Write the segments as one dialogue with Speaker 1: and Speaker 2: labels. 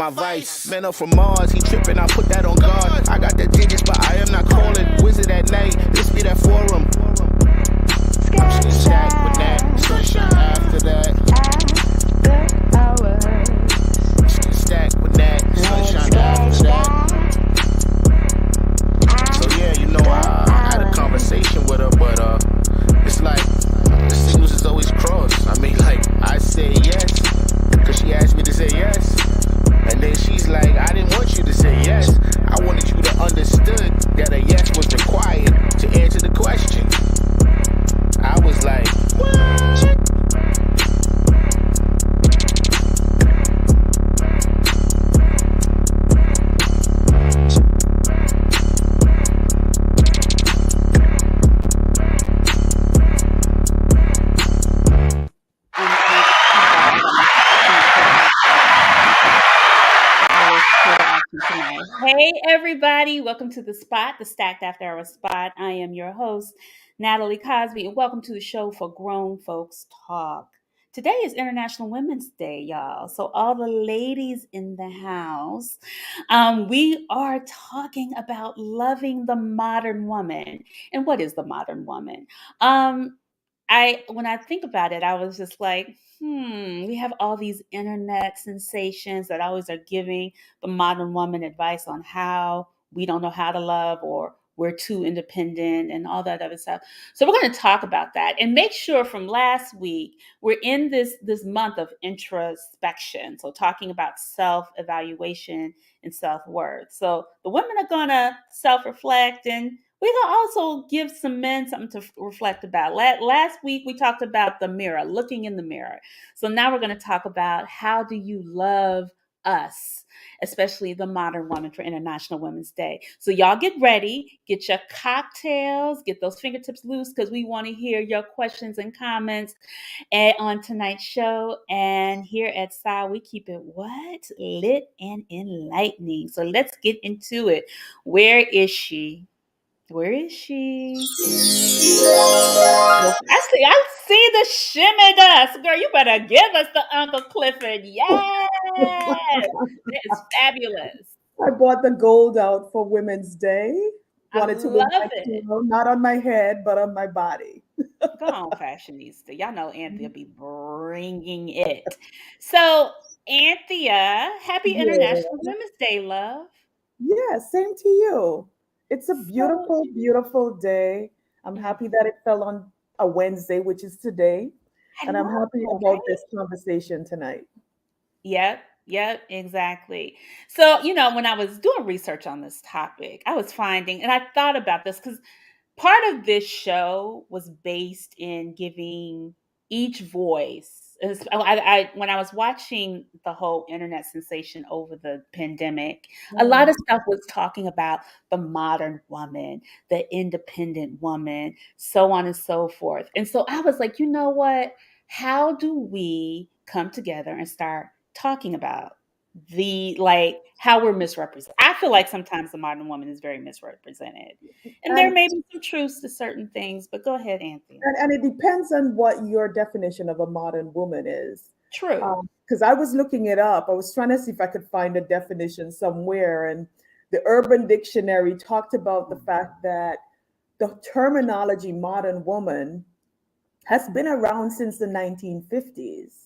Speaker 1: my vice. Man up from Mars, he tripping, I put that on guard. I got the digits, but I am not calling. Wizard at night, this be that forum. I'm still stacked with that. Sunshine after that. Still stacked with that. Sunshine after that. So yeah, you know, I had a conversation with her, but it's like the signals is always crossed. I mean, like, I say yes, cause she asked me to say yes. And then she's like, I didn't want you to say yes. I wanted you to understood that a yes was required to answer the question. I was like, what?
Speaker 2: Hey everybody, welcome to The Spot, the Stacked After Hours Spot. I am your host, Natalie Cosby, and welcome to the show for Grown Folks Talk. Today is International Women's Day, y'all. So all the ladies in the house, we are talking about loving the modern woman. And what is the modern woman? When I think about it, I was just like, we have all these internet sensations that always are giving the modern woman advice on how we don't know how to love or we're too independent and all that other stuff. So we're going to talk about that and make sure from last week we're in this month of introspection. So talking about self-evaluation and self-worth. So the women are going to self-reflect, and we're going to also give some men something to reflect about. Last week, we talked about the mirror, looking in the mirror. So now we're going to talk about how do you love us, especially the modern woman for International Women's Day. So y'all get ready, get your cocktails, get those fingertips loose, because we want to hear your questions and comments on tonight's show. And here at SAL, we keep it what? Lit and enlightening. So let's get into it. Where is she? Where is she? I see the shimmy dust. Girl, you better give us the Uncle Clifford. Yes. That is fabulous.
Speaker 3: I bought the gold out for Women's Day.
Speaker 2: I
Speaker 3: Wanted to look
Speaker 2: love
Speaker 3: like,
Speaker 2: it.
Speaker 3: not on my head, but on my body.
Speaker 2: Go on, fashionista. Y'all know Anthea be bringing it. So, Anthea, happy
Speaker 3: Yeah.
Speaker 2: International Women's Day, love.
Speaker 3: Yeah, same to you. It's a
Speaker 2: So,
Speaker 3: beautiful, beautiful day. I'm happy that it fell on a Wednesday, which is today.
Speaker 2: I
Speaker 3: And I'm
Speaker 2: know,
Speaker 3: happy
Speaker 2: right?
Speaker 3: about this conversation tonight.
Speaker 2: Yep, exactly. So, when I was doing research on this topic, I was finding, and I thought about this because part of this show was based in giving each voice. When I was watching the whole internet sensation over the pandemic, a lot of stuff was talking about the modern woman, the independent woman, so on and so forth. And so I was like, you know what? How do we come together and start talking about how we're misrepresented? I feel like sometimes the modern woman is very misrepresented. And there
Speaker 3: And
Speaker 2: may be some truths to certain things, but go ahead, Anthea.
Speaker 3: and it depends on what your definition of a modern woman is.
Speaker 2: True.
Speaker 3: Because I was looking it up. I was trying to see if I could find a definition somewhere. And the Urban Dictionary talked about the fact that the terminology modern woman has been around since the 1950s.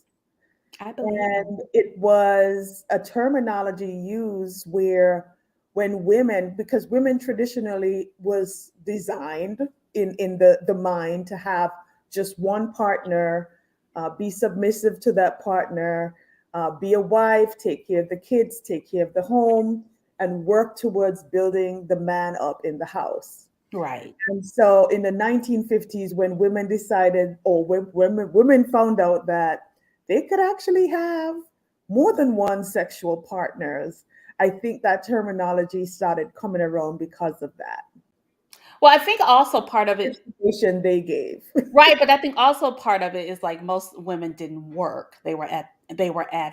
Speaker 2: I believe it.
Speaker 3: And it was a terminology used where when women, because women traditionally was designed in the mind to have just one partner, be submissive to that partner, be a wife, take care of the kids, take care of the home, and work towards building the man up in the house.
Speaker 2: Right.
Speaker 3: And so in the 1950s, when women decided, or when women found out that they could actually have more than one sexual partners, I think that terminology started coming around because of that
Speaker 2: Well, I think also part of it,
Speaker 3: information they gave.
Speaker 2: right, but I think also part of it is like most women didn't work. They were at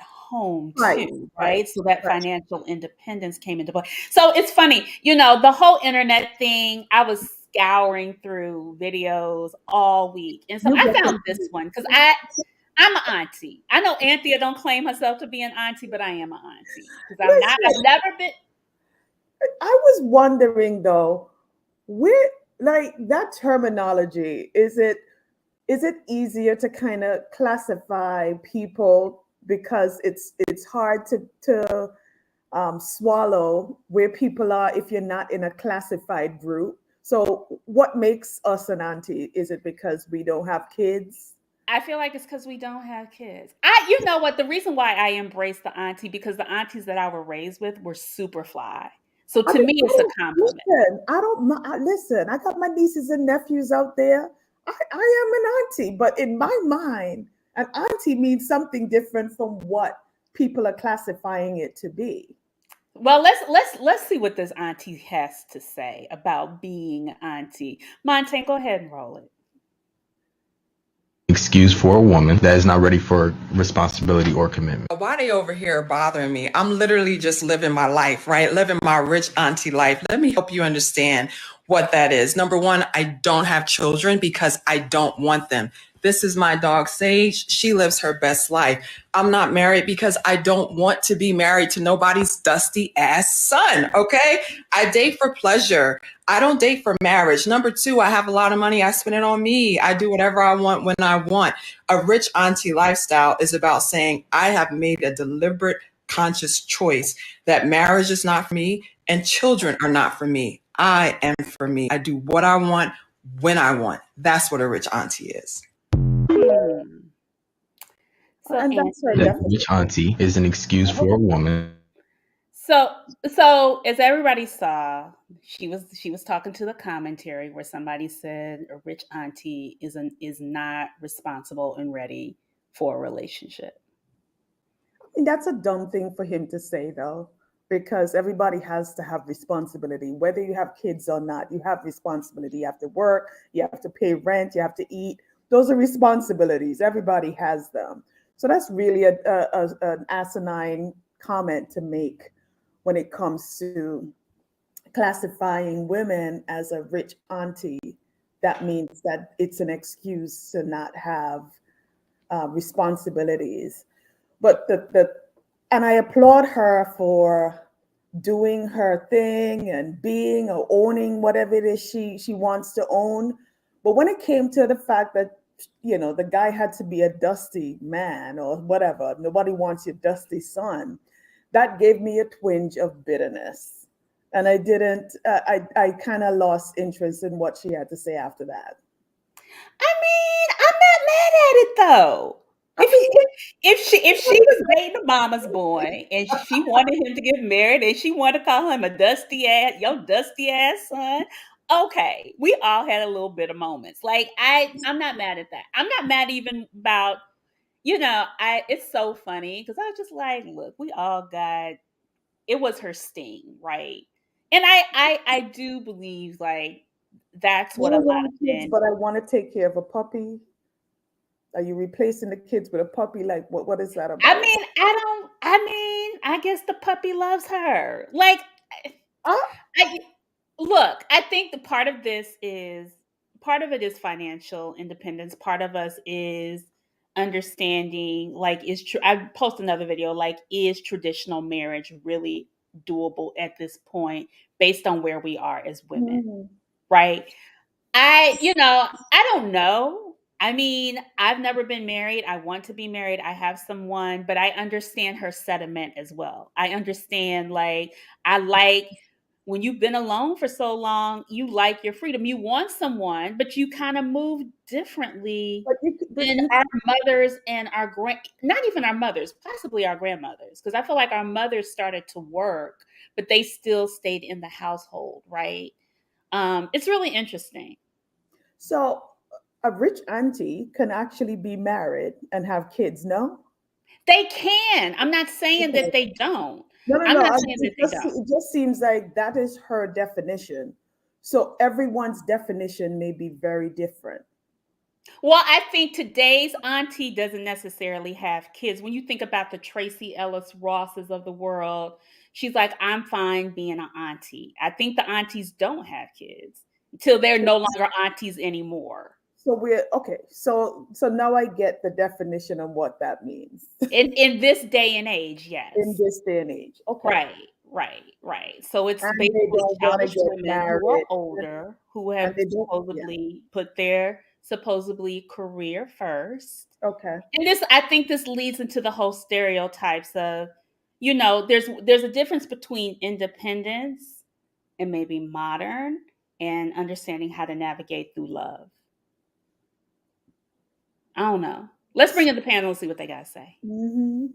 Speaker 2: home
Speaker 3: Right,
Speaker 2: too,
Speaker 3: right,
Speaker 2: right? So that
Speaker 3: right.
Speaker 2: financial independence came into play. So it's funny, the whole internet thing, I was scouring through videos all week. And so
Speaker 3: You
Speaker 2: I
Speaker 3: get
Speaker 2: found this one because I I'm an auntie. I know Anthea don't claim herself to be an auntie, but I am an auntie because I've
Speaker 3: Listen,
Speaker 2: never been.
Speaker 3: I was wondering though, where like that terminology, is it easier to kind of classify people because it's hard to swallow where people are if you're not in a classified group. So what makes us an auntie? Is it because we don't have kids?
Speaker 2: I feel like it's because we don't have kids. You know what? The reason why I embrace the auntie because the aunties that I were raised with were super fly. So
Speaker 3: I
Speaker 2: to
Speaker 3: mean,
Speaker 2: me, it's a compliment.
Speaker 3: listen, I don't listen. I got my nieces and nephews out there. I am an auntie, but in my mind, an auntie means something different from what people are classifying it to be.
Speaker 2: Well, let's see what this auntie has to say about being auntie. Montaigne, go ahead and roll it.
Speaker 4: Excuse for a woman that is not ready for responsibility or commitment.
Speaker 5: Why they over here bothering me? I'm literally just living my life, right? Living my rich auntie life. Let me help you understand what that is. Number one, I don't have children because I don't want them. This is my dog, Sage. She lives her best life. I'm not married because I don't want to be married to nobody's dusty ass son, okay? I date for pleasure. I don't date for marriage. Number two, I have a lot of money. I spend it on me. I do whatever I want when I want. A rich auntie lifestyle is about saying, I have made a deliberate, conscious choice that marriage is not for me and children are not for me. I am for me. I do what I want when I want. That's what a rich auntie is.
Speaker 2: So,
Speaker 3: And that's her
Speaker 4: That
Speaker 3: definition.
Speaker 4: rich auntie is an excuse for a woman.
Speaker 2: so as everybody saw, she was talking to the commentary where somebody said a rich auntie is not responsible and ready for a relationship.
Speaker 3: And that's a dumb thing for him to say, though, because everybody has to have responsibility. Whether you have kids or not, you have responsibility. You have to work, you have to pay rent, you have to eat. Those are responsibilities. Everybody has them. So that's really an asinine comment to make when it comes to classifying women as a rich auntie. That means that it's an excuse to not have responsibilities. But the and I applaud her for doing her thing and being or owning whatever it is she wants to own. But when it came to the fact that the guy had to be a dusty man or whatever, nobody wants your dusty son, that gave me a twinge of bitterness. And I didn't. I kind of lost interest in what she had to say after that.
Speaker 2: I mean, I'm not mad at it though.
Speaker 3: I mean,
Speaker 2: If she was dating a mama's boy and she wanted him to get married and she wanted to call him a your dusty ass son, okay, we all had a little bit of moments. Like I'm not mad at that. I'm not mad even about it's so funny because I was just like, look, we all got it was her sting, right? And I do believe like that's
Speaker 3: I
Speaker 2: what a
Speaker 3: don't
Speaker 2: lot
Speaker 3: want
Speaker 2: of
Speaker 3: kids,
Speaker 2: men.
Speaker 3: but I want to take care of a puppy. Are you replacing the kids with a puppy? Like, what is that
Speaker 2: I
Speaker 3: about?
Speaker 2: mean, I guess the puppy loves her. Like,
Speaker 3: Ah,
Speaker 2: I look, I think the part of it is financial independence. Part of us is understanding, like, I post another video, like, is traditional marriage really doable at this point based on where we are as women,
Speaker 3: mhm.
Speaker 2: right? I don't know. I mean, I've never been married. I want to be married. I have someone, but I understand her sentiment as well. I understand, like, I like when you've been alone for so long, you like your freedom. You want someone, but you kind of move differently
Speaker 3: But you, but
Speaker 2: than
Speaker 3: you,
Speaker 2: our mothers and not even our mothers, possibly our grandmothers. Because I feel like our mothers started to work, but they still stayed in the household, right? It's really interesting.
Speaker 3: so a rich auntie can actually be married and have kids. No,
Speaker 2: They can. I'm not saying that
Speaker 3: okay.
Speaker 2: they don't.
Speaker 3: No, no,
Speaker 2: I'm
Speaker 3: no.
Speaker 2: not saying that they don't.
Speaker 3: It just seems like that is her definition. So everyone's definition may be very different.
Speaker 2: Well, I think today's auntie doesn't necessarily have kids. When you think about the Tracy Ellis Rosses of the world, she's like, I'm fine being an auntie. I think the aunties don't have kids until they're
Speaker 3: So,
Speaker 2: no longer aunties anymore.
Speaker 3: So we're okay. So now I get the definition of what that means
Speaker 2: In this day and age,
Speaker 3: in
Speaker 2: yes.
Speaker 3: this day and age. Okay.
Speaker 2: Right. So it's
Speaker 3: And they
Speaker 2: basically
Speaker 3: don't want to
Speaker 2: childish
Speaker 3: get
Speaker 2: women who are
Speaker 3: married.
Speaker 2: older, who
Speaker 3: And
Speaker 2: have
Speaker 3: they don't, yeah.
Speaker 2: supposedly put their supposedly career first.
Speaker 3: Okay.
Speaker 2: And this, I think this leads into the whole stereotypes of, you know, there's a difference between independence and maybe modern and understanding how to navigate through love. I don't know. Let's bring in the panel and see what they got to say.
Speaker 3: Mm-hmm.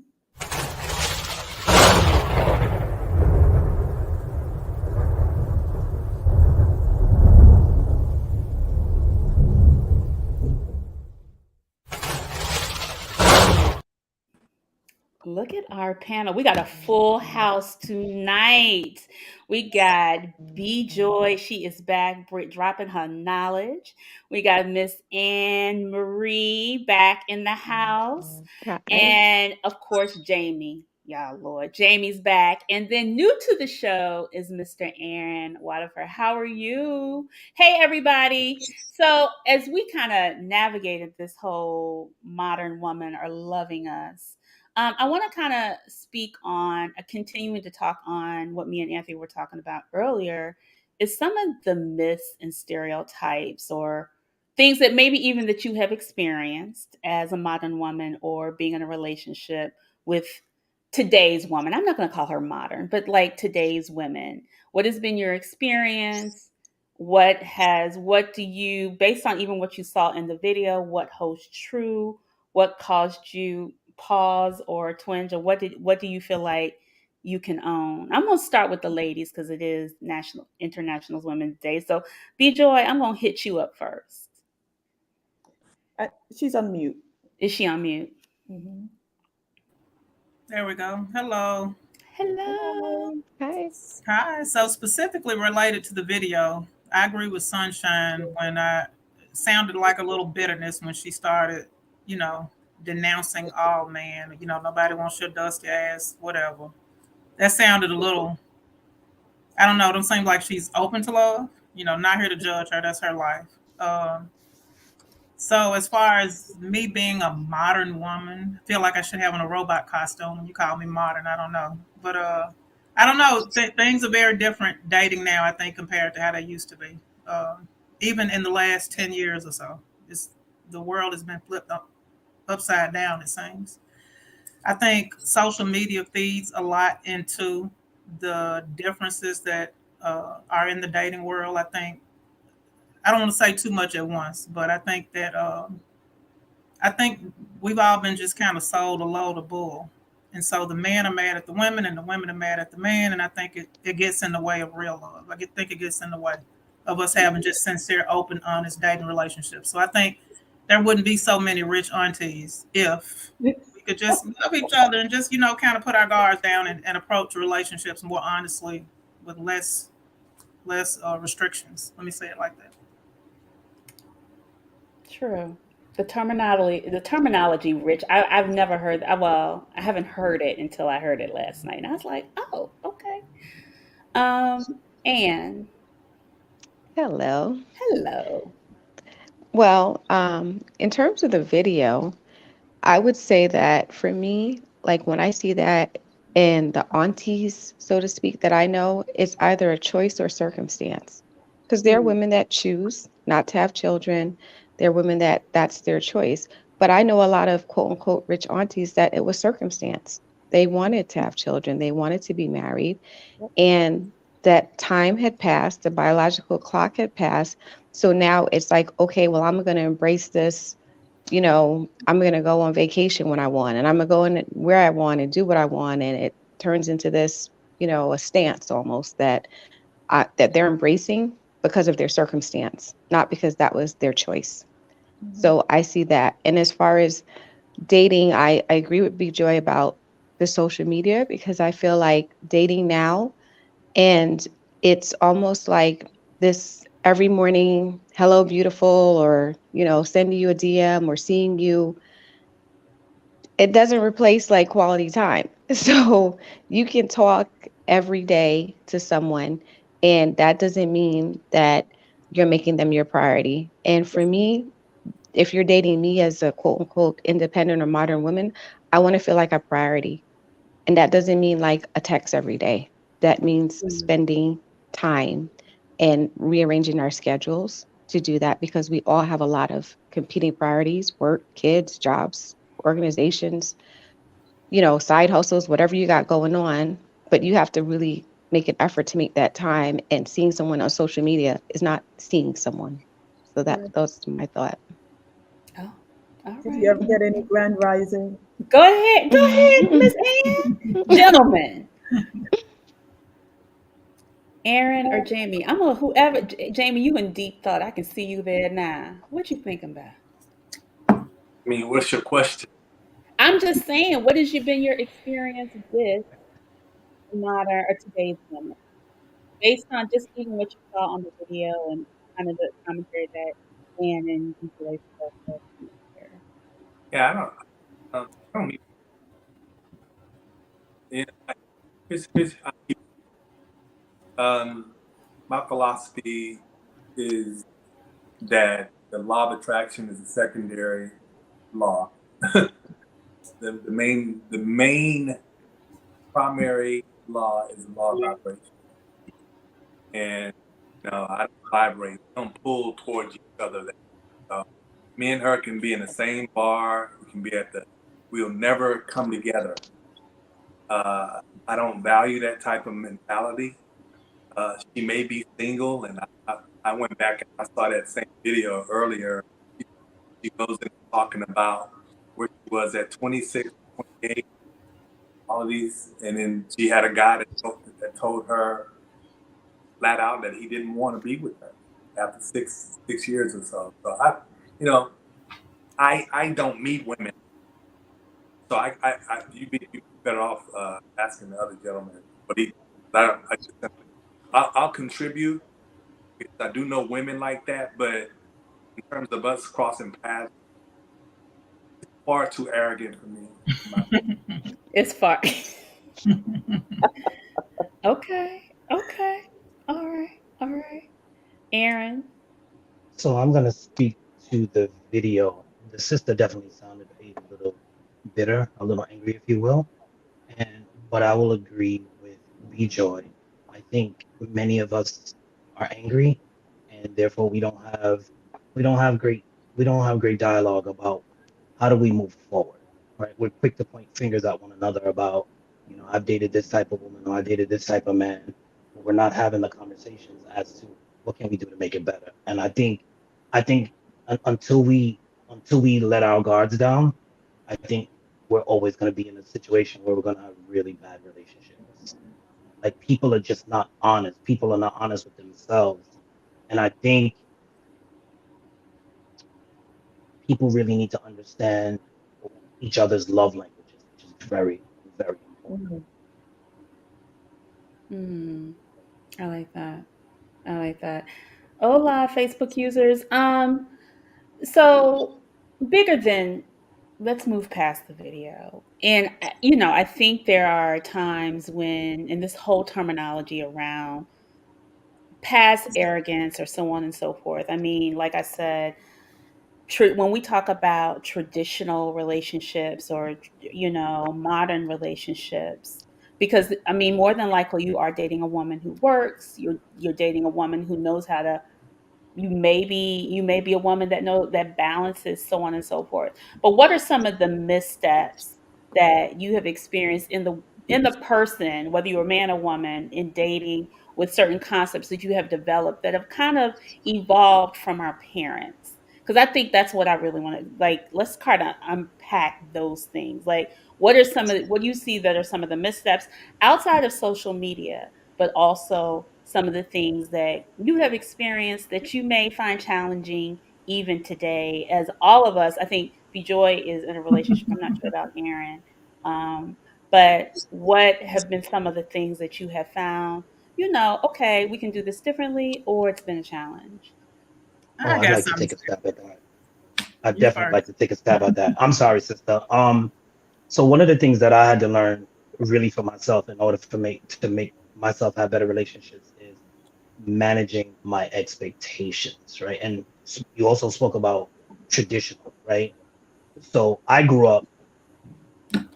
Speaker 2: Look at our panel. We got a full house tonight. We got B Joy. She is back dropping her knowledge. We got Miss Anne Marie back in the house.
Speaker 6: Hi.
Speaker 2: And of course, Jamie. Y'all, Lord. Jamie's back. And then new to the show is Mr. Aaron Waterford. How are you? Hey, everybody. So, as we kind of navigated this whole modern woman are loving us, I want to kind of speak on, continuing to talk on what me and Anthony were talking about earlier, is some of the myths and stereotypes or things that maybe even that you have experienced as a modern woman or being in a relationship with today's woman. I'm not going to call her modern, but like today's women. What has been your experience? What do you, based on even what you saw in the video, what holds true? What caused you pause or twinge, or what do you feel like you can own? I'm gonna start with the ladies because it is International Women's Day. So B Joy, I'm gonna hit you up first.
Speaker 3: She's on mute.
Speaker 2: Is she on mute?
Speaker 3: Mm-hmm.
Speaker 7: There we go. Hello.
Speaker 2: Hello.
Speaker 6: Hi.
Speaker 7: Hi. So specifically related to the video, I agree with Sunshine when I sounded like a little bitterness when she started, denouncing all man. Nobody wants your dusty ass, whatever. That sounded a little, I don't know, it don't seem like she's open to love. Not here to judge her. That's her life. So as far as me being a modern woman, I feel like I should have on a robot costume when you call me modern. I don't know. But I don't know. Things are very different dating now, I think, compared to how they used to be. Even in the last 10 years or so. The world has been flipped upside down, it seems. I think social media feeds a lot into the differences that are in the dating world. I don't want to say too much at once, but I think that we've all been just kind of sold a load of bull. And so the men are mad at the women and the women are mad at the man. And I think it gets in the way of real love. I think it gets in the way of us having just sincere, open, honest dating relationships. So I think there wouldn't be so many rich aunties if we could just love each other and just, kind of put our guards down and approach relationships more honestly with less restrictions. Let me say it like that.
Speaker 2: True. The terminology, Rich. I've never heard. Well, I haven't heard it until I heard it last night, and I was like, oh, okay. Anne.
Speaker 6: Hello.
Speaker 2: Hello.
Speaker 6: Well, in terms of the video, I would say that for me, like when I see that in the aunties, so to speak, that I know, it's either a choice or circumstance. Because there are women that choose not to have children. There are women that's their choice. But I know a lot of quote unquote rich aunties that it was circumstance. They wanted to have children. They wanted to be married. And that time had passed. The biological clock had passed. So now it's like, okay, well, I'm going to embrace this. I'm going to go on vacation when I want, and I'm going to go in where I want and do what I want. And it turns into this, a stance almost that they're embracing because of their circumstance, not because that was their choice. Mm-hmm. So I see that. And as far as dating, I agree with B Joy about the social media, because I feel like dating now, and it's almost like this every morning, hello, beautiful, or, sending you a DM or seeing you. It doesn't replace like quality time. So you can talk every day to someone, and that doesn't mean that you're making them your priority. And for me, if you're dating me as a quote unquote independent or modern woman, I want to feel like a priority. And that doesn't mean like a text every day. That means spending time and rearranging our schedules to do that, because we all have a lot of competing priorities: work, kids, jobs, organizations, side hustles, whatever you got going on. But you have to really make an effort to make that time. And seeing someone on social media is not seeing someone. So that's my thought.
Speaker 2: Oh, all
Speaker 3: Did you ever
Speaker 2: right.
Speaker 3: get any grand rising?
Speaker 2: Go ahead, Miss Ann. Gentlemen, Aaron or Jamie? I'm a whoever. Jamie, you in deep thought. I can see you there now. What you thinking about?
Speaker 8: I mean, what's your question?
Speaker 2: I'm just saying, what has been your experience with modern or today's women, based on just even what you saw on the video and kind of the commentary that Ann and DJ said there?
Speaker 8: Yeah, I don't even. My philosophy is that the law of attraction is a secondary law. The main primary law is the law of vibration. And I don't vibrate. We don't pull towards each other. Me and her can be in the same bar. We can be we'll never come together. I don't value that type of mentality. She may be single, and I went back and I saw that same video earlier. She goes in talking about where she was at 26, 28, all of these, and then she had a guy that told her flat out that he didn't want to be with her after six years or so. So I don't meet women, so you'd be better off asking the other gentleman. But I'll contribute because I do know women like that, but in terms of us crossing paths, it's far too arrogant for me.
Speaker 2: It's far. Okay. All right. Aaron.
Speaker 9: So I'm going to speak to the video. The sister definitely sounded a little bitter, a little angry, if you will. But I will agree with B-Joy. I think many of us are angry, and therefore we don't have great dialogue about how do we move forward. Right? We're quick to point fingers at one another about, I've dated this type of woman or I dated this type of man. But we're not having the conversations as to what can we do to make it better. And I think until we let our guards down, I think we're always going to be in a situation where we're going to have really bad relationships. Like, people are just not honest. People are not honest with themselves. And I think people really need to understand each other's love languages, which is very, very important.
Speaker 2: I like that. Hola, Facebook users. So bigger than, let's move past the video. And I think there are times when, in this whole terminology around past arrogance or so on and so forth. I mean, like I said, when we talk about traditional relationships or modern relationships, because I mean, more than likely you are dating a woman who works, you're dating a woman who knows how to, you may be a woman that balances, so on and so forth. But what are some of the missteps that you have experienced in the person, whether you're a man or woman, in dating, with certain concepts that you have developed that have kind of evolved from our parents? Because I think that's what I really want to, like, let's kind of unpack those things. Like, what do you see that are some of the missteps outside of social media, but also some of the things that you have experienced that you may find challenging even today? As all of us, I think Joy is in a relationship. I'm not sure about Aaron. But what have been some of the things that you have found, okay, we can do this differently, or it's been a challenge?
Speaker 9: I'd like to take a stab at that. I'd definitely like to take a stab at that. I'm sorry, sister. So one of the things that I had to learn really for myself in order to make myself have better relationships is managing my expectations, right? And you also spoke about traditional, right? So I grew up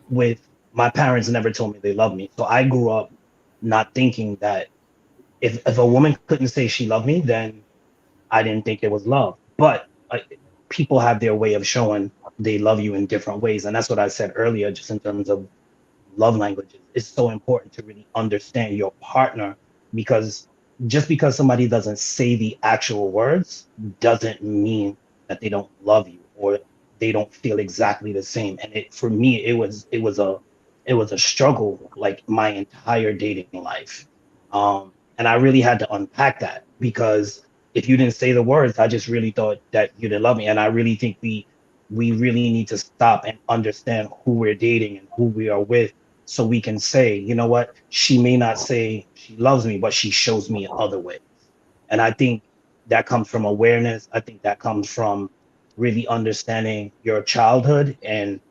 Speaker 9: with my parents never told me they loved me. So I grew up not thinking that if a woman couldn't say she loved me, then I didn't think it was love. But people have their way of showing they love you in different ways. And that's what I said earlier, just in terms of love languages. It's so important to really understand your partner, because just because somebody doesn't say the actual words doesn't mean that they don't love you or they don't feel exactly the same. And for me, it was a struggle like my entire dating life. And I really had to unpack that, because if you didn't say the words, I just really thought that you didn't love me. And I really think we really need to stop and understand who we're dating and who we are with, so we can say, you know what, she may not say she loves me, but she shows me in other ways. And I think that comes from awareness. I think that comes from really understanding your childhood, and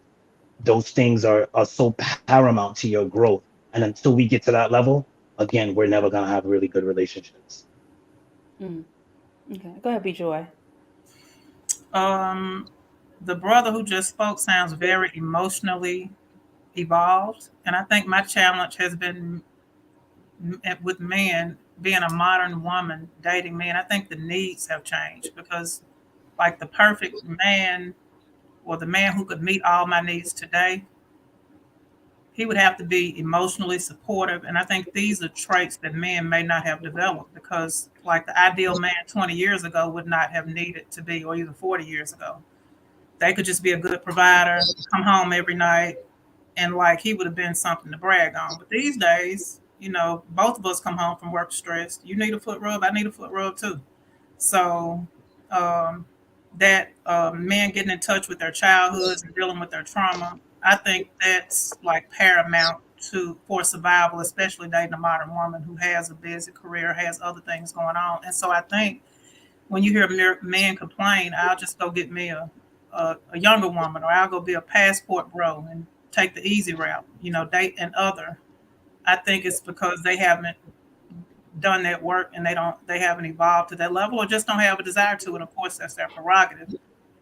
Speaker 9: those things are so paramount to your growth. And until we get to that level, again, we're never going to have really good relationships.
Speaker 2: Okay, go ahead, B-Joy.
Speaker 7: The brother who just spoke sounds very emotionally evolved, and I think my challenge has been with men, being a modern woman dating men. I think the needs have changed, because like the perfect man, or the man who could meet all my needs today, he would have to be emotionally supportive. And I think these are traits that men may not have developed, because like the ideal man 20 years ago would not have needed to be, or even 40 years ago. They could just be a good provider, come home every night, and like he would have been something to brag on. But these days, both of us come home from work stressed. You need a foot rub, I need a foot rub too. So that men getting in touch with their childhoods and dealing with their trauma, I think that's like paramount for survival, especially dating a modern woman who has a busy career, has other things going on. And so I think when you hear men complain, I'll just go get me a younger woman, or I'll go be a passport bro and take the easy route, date and other. I think it's because they haven't done that work, and they haven't evolved to that level, or just don't have a desire to. And of course, that's their prerogative.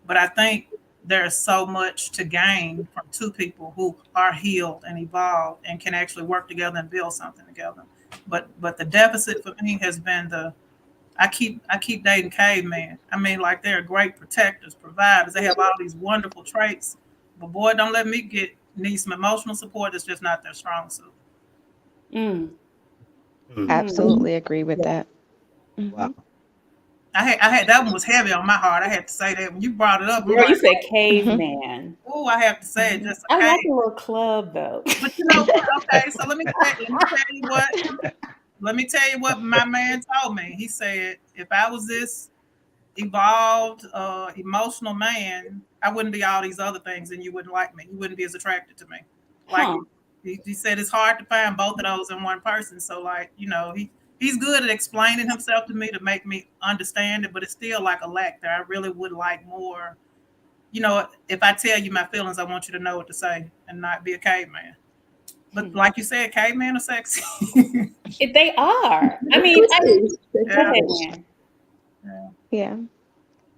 Speaker 7: But I think there's so much to gain from two people who are healed and evolved and can actually work together and build something together. But the deficit for me has been I keep dating cavemen. I mean, like, they're great protectors, providers. They have all these wonderful traits, but boy, don't let me need some emotional support. It's just not their strong suit.
Speaker 6: Absolutely agree with that.
Speaker 9: Wow.
Speaker 7: I had that one was heavy on my heart. I had to say that when you brought it up.
Speaker 2: Girl, you said caveman.
Speaker 7: Oh, I have to say it. Just
Speaker 2: I like a little club though.
Speaker 7: But you know what? Okay, so let me tell you what my man told me. He said, if I was this evolved, emotional man, I wouldn't be all these other things, and you wouldn't like me. You wouldn't be as attracted to me. Like he said, it's hard to find both of those in one person. So like, he's good at explaining himself to me to make me understand it, but it's still like a lack there. I really would like more. If I tell you my feelings, I want you to know what to say and not be a caveman. But like you said, cavemen are sexy.
Speaker 2: If they are. I mean,
Speaker 6: Yeah.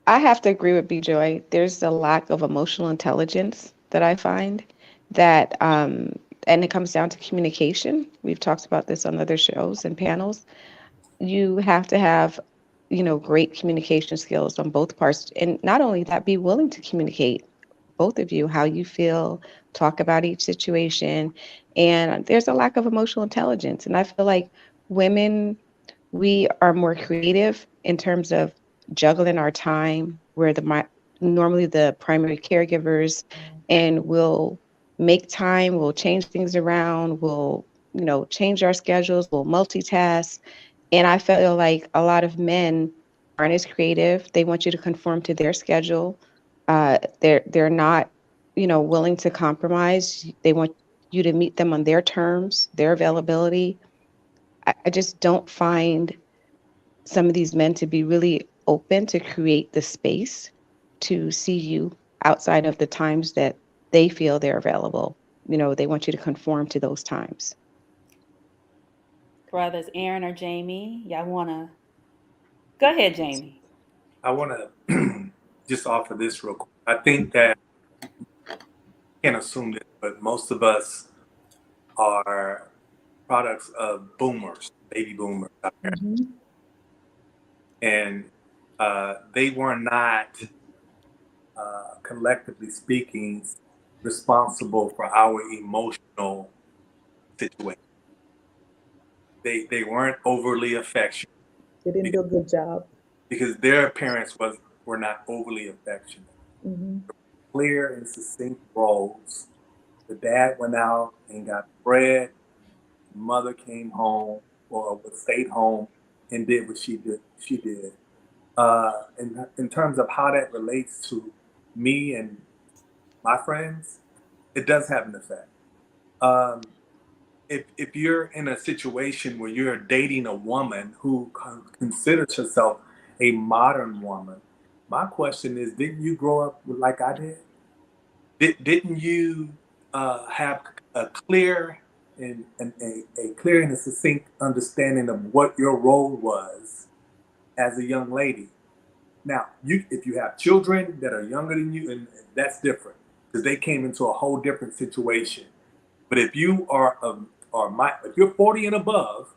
Speaker 6: I have to agree with B-Joy. There's a lack of emotional intelligence that I find that, and it comes down to communication. We've talked about this on other shows and panels. You have to have, great communication skills on both parts. And not only that, be willing to communicate, both of you, how you feel, talk about each situation. And there's a lack of emotional intelligence. And I feel like women, we are more creative in terms of juggling our time. We're normally the primary caregivers, and we'll make time, we'll change things around, we'll, change our schedules, we'll multitask. And I feel like a lot of men aren't as creative. They want you to conform to their schedule. They're not, willing to compromise. They want you to meet them on their terms, their availability. I just don't find some of these men to be really open to create the space to see you outside of the times that they feel they're available. They want you to conform to those times.
Speaker 2: Brothers Aaron or Jamie, y'all want to? Go ahead, Jamie.
Speaker 8: I want to just offer this real quick. I think that, I can't assume this, but most of us are products of boomers, baby boomers out there.
Speaker 3: Mhm.
Speaker 8: And they were not, collectively speaking, responsible for our emotional situation. They weren't overly affectionate
Speaker 3: They didn't do a good job.
Speaker 8: because their parents were not overly affectionate.
Speaker 3: Mhm.
Speaker 8: Clear and succinct roles. The dad went out and got bread. The mother came home or stayed home and did what she did. In terms of how that relates to me and my friends, it does have an effect. Um, if you're in a situation where you're dating a woman who considers herself a modern woman, my question is, didn't you grow up like I did? Didn't you have a clear and a clear and a succinct understanding of what your role was as a young lady? Now, if you have children that are younger than you, and that's different because they came into a whole different situation. But if you if you're 40 and above,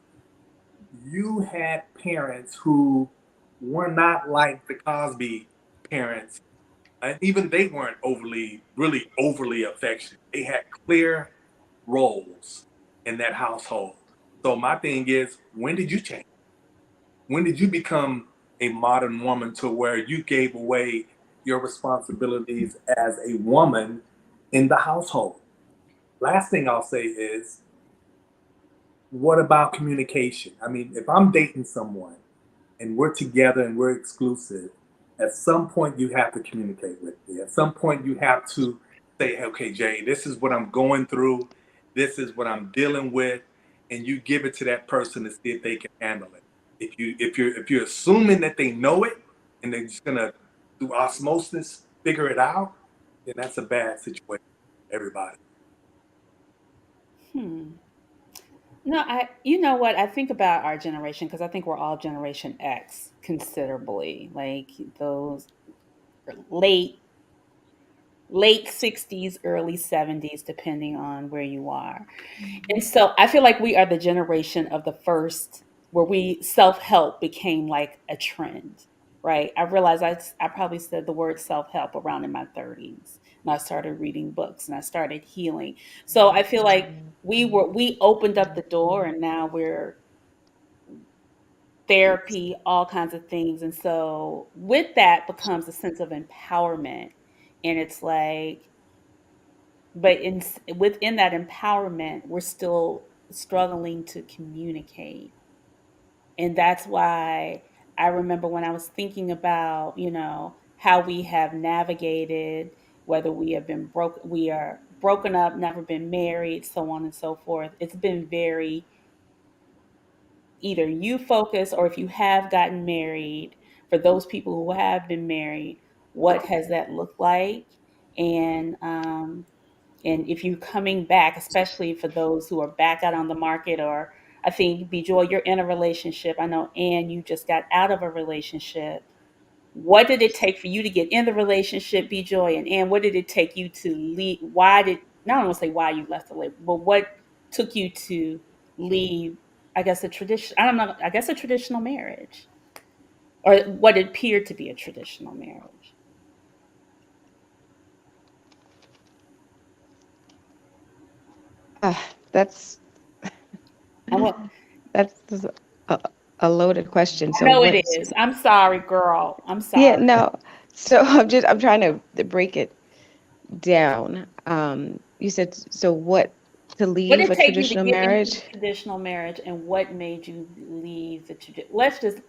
Speaker 8: you had parents who were not like the Cosby parents, and even they weren't really overly affectionate. They had clear roles in that household. So my thing is, when did you change? When did you become a modern woman to where you gave away your responsibilities as a woman in the household? Last thing I'll say is, what about communication? I mean, if I'm dating someone and we're together and we're exclusive, at some point you have to communicate with me. At some point you have to say, okay, Jay, this is what I'm going through. This is what I'm dealing with. And you give it to that person to see if they can handle it. If you're assuming that they know it and they're just gonna through osmosis figure it out, then that's a bad situation for everybody.
Speaker 2: No, you know what? I think about our generation because I think we're all Generation X considerably, like those late 60s, early 70s, depending on where you are. And so I feel like we are the generation of the first where self-help became like a trend, right? I realized I probably said the word self-help around in my 30s. And I started reading books and I started healing. So I feel like we opened up the door and now we're therapy, all kinds of things. And so with that becomes a sense of empowerment. And it's like, but within that empowerment, we're still struggling to communicate. And that's why I remember when I was thinking about, how we have navigated, whether we are broken up, never been married, so on and so forth. It's been very either you focus or if you have gotten married, for those people who have been married, what has that looked like? And and if you're coming back, especially for those who are back out on the market, or I think Bejoy, you're in a relationship. I know Ann, you just got out of a relationship. What did it take for you to get in the relationship, Bejoy? And Ann, what did it take you to leave? Not want to say why you left the label, but what took you to leave, I guess I don't know, I guess a traditional marriage, or what appeared to be a traditional marriage?
Speaker 6: That's
Speaker 2: I want,
Speaker 6: that's a, a loaded question.
Speaker 2: I
Speaker 6: So
Speaker 2: know it
Speaker 6: what's
Speaker 2: is. I'm sorry, girl. I'm
Speaker 6: yeah,
Speaker 2: sorry.
Speaker 6: no. So I'm trying to break it down. You said so what to
Speaker 2: What
Speaker 6: leave
Speaker 2: did
Speaker 6: a
Speaker 2: it take you to
Speaker 6: traditional
Speaker 2: get into the
Speaker 6: marriage?
Speaker 2: traditional marriage, and what made you leave the let's just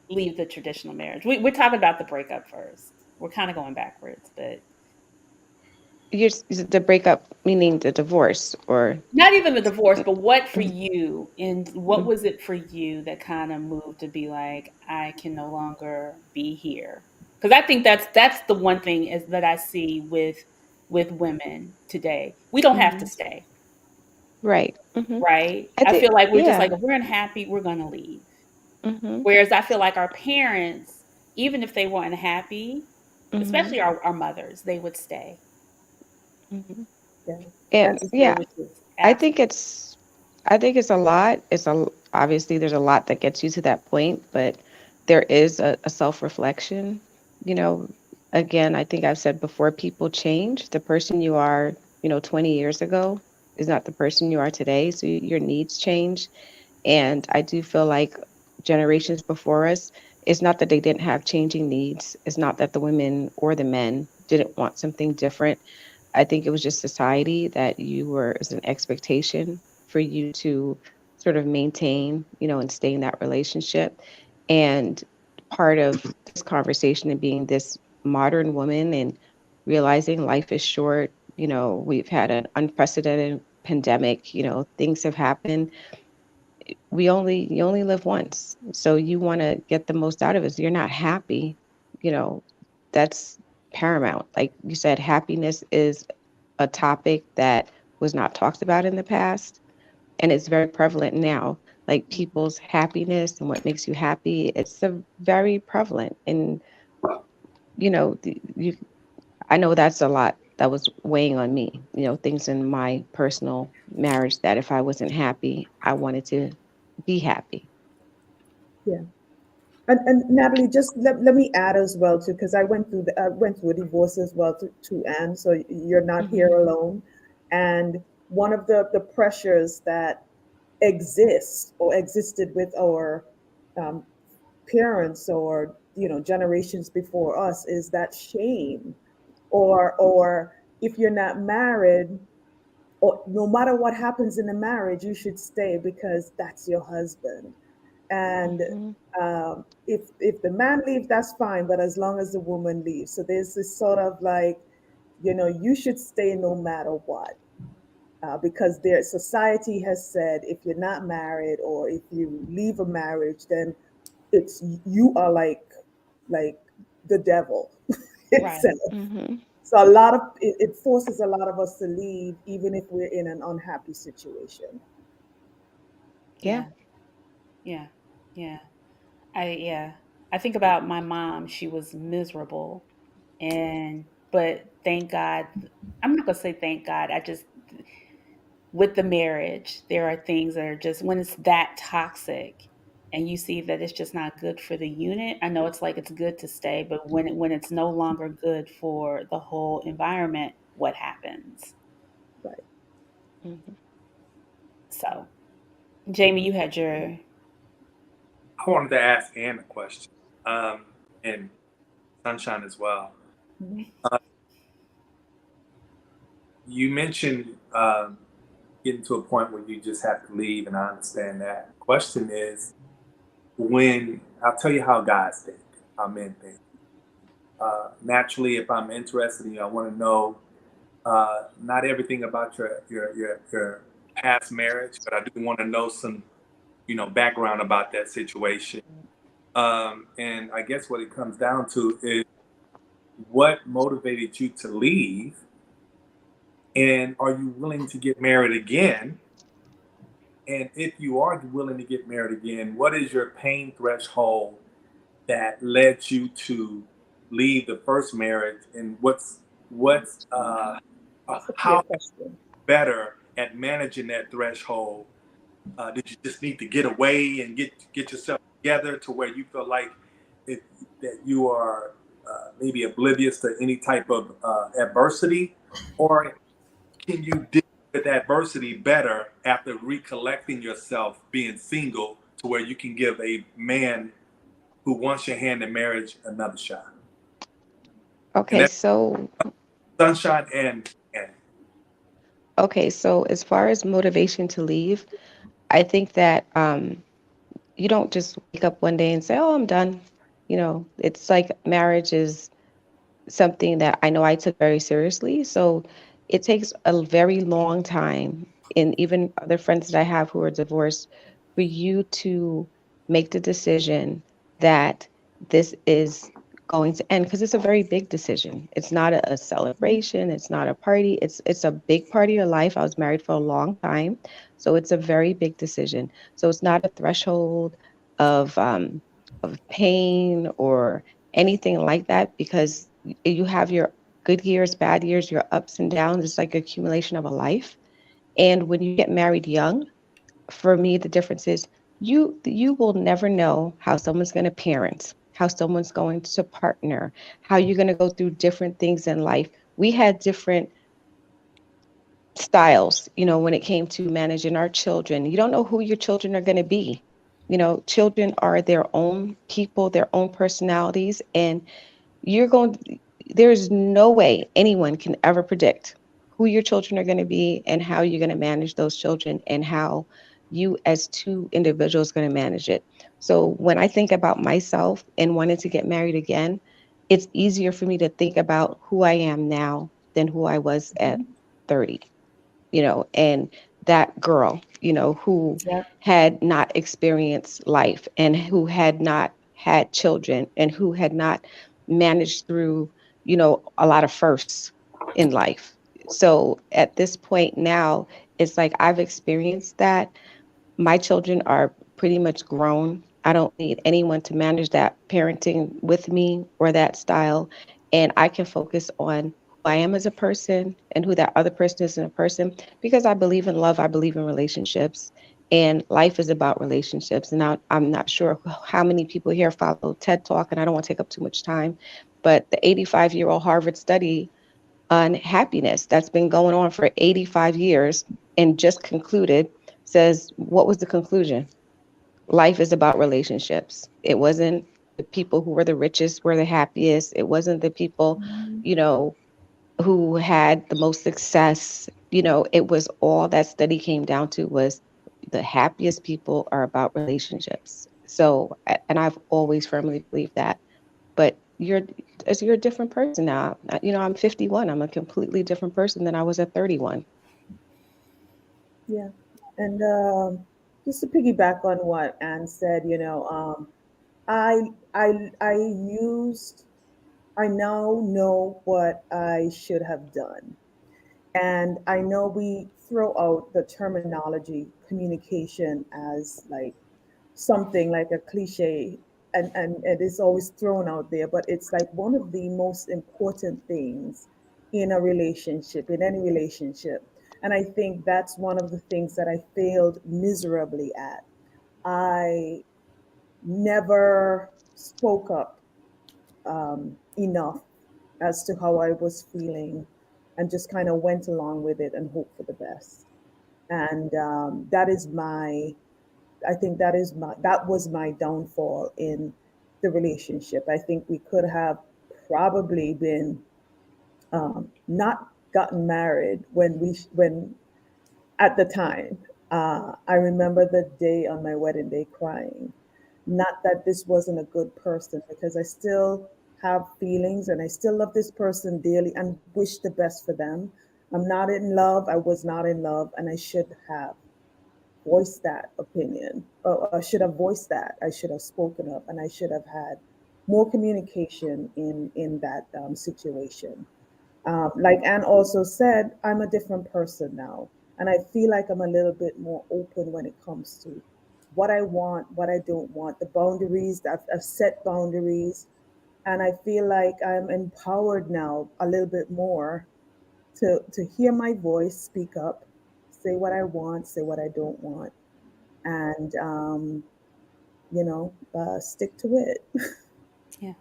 Speaker 2: leave the traditional marriage. We're talking about the breakup first. We're kind of going backwards, but
Speaker 6: The breakup meaning the divorce or
Speaker 2: not even the divorce, but what for you, and what was it for you that kind of moved to be like, I can no longer be here? Because I think that's the one thing is that I see with women today. We don't have to
Speaker 6: Mhm.
Speaker 2: stay,
Speaker 6: Right.
Speaker 2: right?
Speaker 6: I
Speaker 2: I
Speaker 6: think
Speaker 2: feel like we're just
Speaker 6: yeah.
Speaker 2: like, if we're unhappy, we're gonna leave.
Speaker 6: hmm
Speaker 2: Whereas I feel like our parents, even if they weren't happy,
Speaker 6: Mhm.
Speaker 2: especially our mothers, they would stay.
Speaker 6: Mhm.
Speaker 3: Yeah.
Speaker 6: And
Speaker 3: As a
Speaker 6: yeah,
Speaker 3: services.
Speaker 6: I think it's I think it's a lot. Obviously there's a lot that gets you to that point, but there is a self-reflection. You know, again, I think I've said before, people change. The person you are, 20 years ago is not the person you are today. So your needs change. And I do feel like generations before us, it's not that they didn't have changing needs. It's not that the women or the men didn't want something different. I think it was just society that as an expectation for you to sort of maintain, and stay in that relationship. And part of this conversation and being this modern woman and realizing life is short, we've had an unprecedented pandemic, things have happened. You only live once. So you want to get the most out of it. So you're not happy, you know, that's paramount. Like you said, happiness is a topic that was not talked about in the past, and it's very prevalent now. Like people's happiness and what makes you happy, it's a very prevalent. And you know, I know that's a lot that was weighing on me. Things in my personal marriage that if I wasn't happy, I wanted to be happy.
Speaker 3: Yeah. And Natalie, just let me add as well too, because I went through a divorce as well too, Anne. So you're not here
Speaker 6: Mhm.
Speaker 3: alone. And one of the pressures that exists or existed with our um, parents or generations before us is that shame, or if you're not married, or no matter what happens in the marriage, you should stay because that's your husband. And
Speaker 6: Mhm.
Speaker 3: if the man leaves, that's fine, but as long as the woman leaves. So there's this sort of like, you should stay no matter what. Because their society has said if you're not married or if you leave a marriage, then you are like the devil
Speaker 2: Right.
Speaker 3: itself.
Speaker 6: Mhm.
Speaker 3: So a lot of it forces a lot of us to leave, even if we're in an unhappy situation.
Speaker 6: Yeah.
Speaker 2: Yeah. Yeah. Yeah. Yeah. I think about my mom. She was miserable, but thank God. I'm not gonna say thank God. I just with the marriage, there are things that are just when it's that toxic, and you see that it's just not good for the unit. I know it's like it's good to stay, but when it's no longer good for the whole environment, what happens?
Speaker 3: Right.
Speaker 6: Mhm.
Speaker 2: So, Jamie, you had your
Speaker 8: I wanted to ask Anne a question, and Sunshine as well.
Speaker 3: Mhm.
Speaker 8: You mentioned getting to a point where you just have to leave, and I understand that. Question is, when I'll tell you how guys think, how men think. Naturally, if I'm interested in you, I want to know not everything about your past marriage, but I do want to know some background about that situation. And I guess what it comes down to is what motivated you to leave, and are you willing to get married again? And if you are willing to get married again, what is your pain threshold that led you to leave the first marriage? And
Speaker 3: That's a clear
Speaker 8: how
Speaker 3: question.
Speaker 8: better at managing that threshold? Did you just need to get away and get yourself together to where you feel like it, that you are maybe oblivious to any type of adversity, or can you deal with adversity better after recollecting yourself being single to where you can give a man who wants your hand in marriage another shot? And
Speaker 6: Okay,
Speaker 8: that's
Speaker 6: so
Speaker 8: Sunshine and
Speaker 6: so as far as motivation to leave, I think that you don't just wake up one day and say, "Oh, I'm done." It's like marriage is something that I know I took very seriously. So it takes a very long time, and even other friends that I have who are divorced, for you to make the decision that this is going to end, because it's a very big decision. It's not a celebration, it's not a party, it's a big part of your life. I was married for a long time, so it's a very big decision. So it's not a threshold of pain or anything like that, because you have your good years, bad years, your ups and downs. It's like accumulation of a life. And when you get married young, for me, the difference is you will never know how someone's going to parent, how someone's going to partner, how you're going to go through different things in life. We had different styles, when it came to managing our children. You don't know who your children are going to be. Children are their own people, their own personalities, and there's no way anyone can ever predict who your children are going to be and how you're going to manage those children and how you as two individuals going to manage it. So when I think about myself and wanting to get married again, it's easier for me to think about who I am now than who I was at 30, and that girl, who
Speaker 3: Yeah.
Speaker 6: had not experienced life and who had not had children and who had not managed through, a lot of firsts in life. So at this point now, it's like I've experienced that. My children are pretty much grown. I don't need anyone to manage that parenting with me or that style. And I can focus on who I am as a person and who that other person is as a person, because I believe in love. I believe in relationships, and life is about relationships. And I'm not sure how many people here follow TED Talk, and I don't want to take up too much time, but the 85-year-old Harvard study on happiness that's been going on for 85 years and just concluded says, what was the conclusion? Life is about relationships. It wasn't the people who were the richest were the happiest. It wasn't the people, who had the most success. It was all that study came down to was the happiest people are about relationships. So, and I've always firmly believed that. But you're a different person now. I'm 51. I'm a completely different person than I was at 31.
Speaker 3: Yeah. And just to piggyback on what Anne said, I now know what I should have done. And I know we throw out the terminology communication as like something like a cliche, and it is always thrown out there, but it's like one of the most important things in a relationship, in any relationship. And I think that's one of the things that I failed miserably at. I never spoke up enough as to how I was feeling, and just kind of went along with it and hoped for the best. And I think that was my downfall in the relationship. I think we could have probably been not gotten married when at the time. I remember the day on my wedding day crying. Not that this wasn't a good person, because I still have feelings and I still love this person dearly and wish the best for them. I'm not in love. I was not in love, and I should have voiced that opinion. Or I should have voiced that. I should have spoken up, and I should have had more communication in that situation. Like Anne also said, I'm a different person now, and I feel like I'm a little bit more open when it comes to what I want, what I don't want, the boundaries. I've set boundaries, and I feel like I'm empowered now a little bit more to hear my voice, speak up, say what I want, say what I don't want, and stick to it.
Speaker 2: Yeah.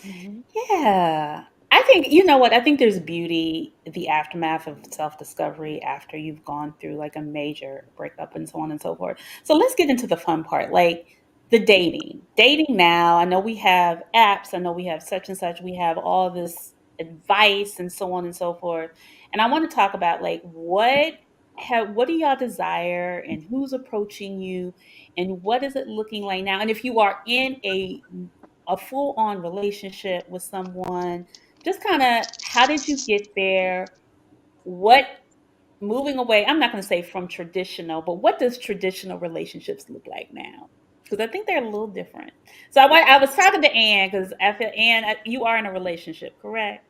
Speaker 6: Mhm.
Speaker 2: Yeah. I think, you know what? I think there's beauty, the aftermath of self discovery after you've gone through like a major breakup and so on and so forth. So let's get into the fun part, like the dating. Dating now, I know we have apps, I know we have such and such, we have all this advice and so on and so forth. And I want to talk about like what do y'all desire and who's approaching you and what is it looking like now? And if you are in a full on relationship with someone, just kind of how did you get there? What moving away, I'm not going to say from traditional, but what does traditional relationships look like now? Because I think they're a little different. So I was talking to Anne because I feel Anne, you are in a relationship, correct?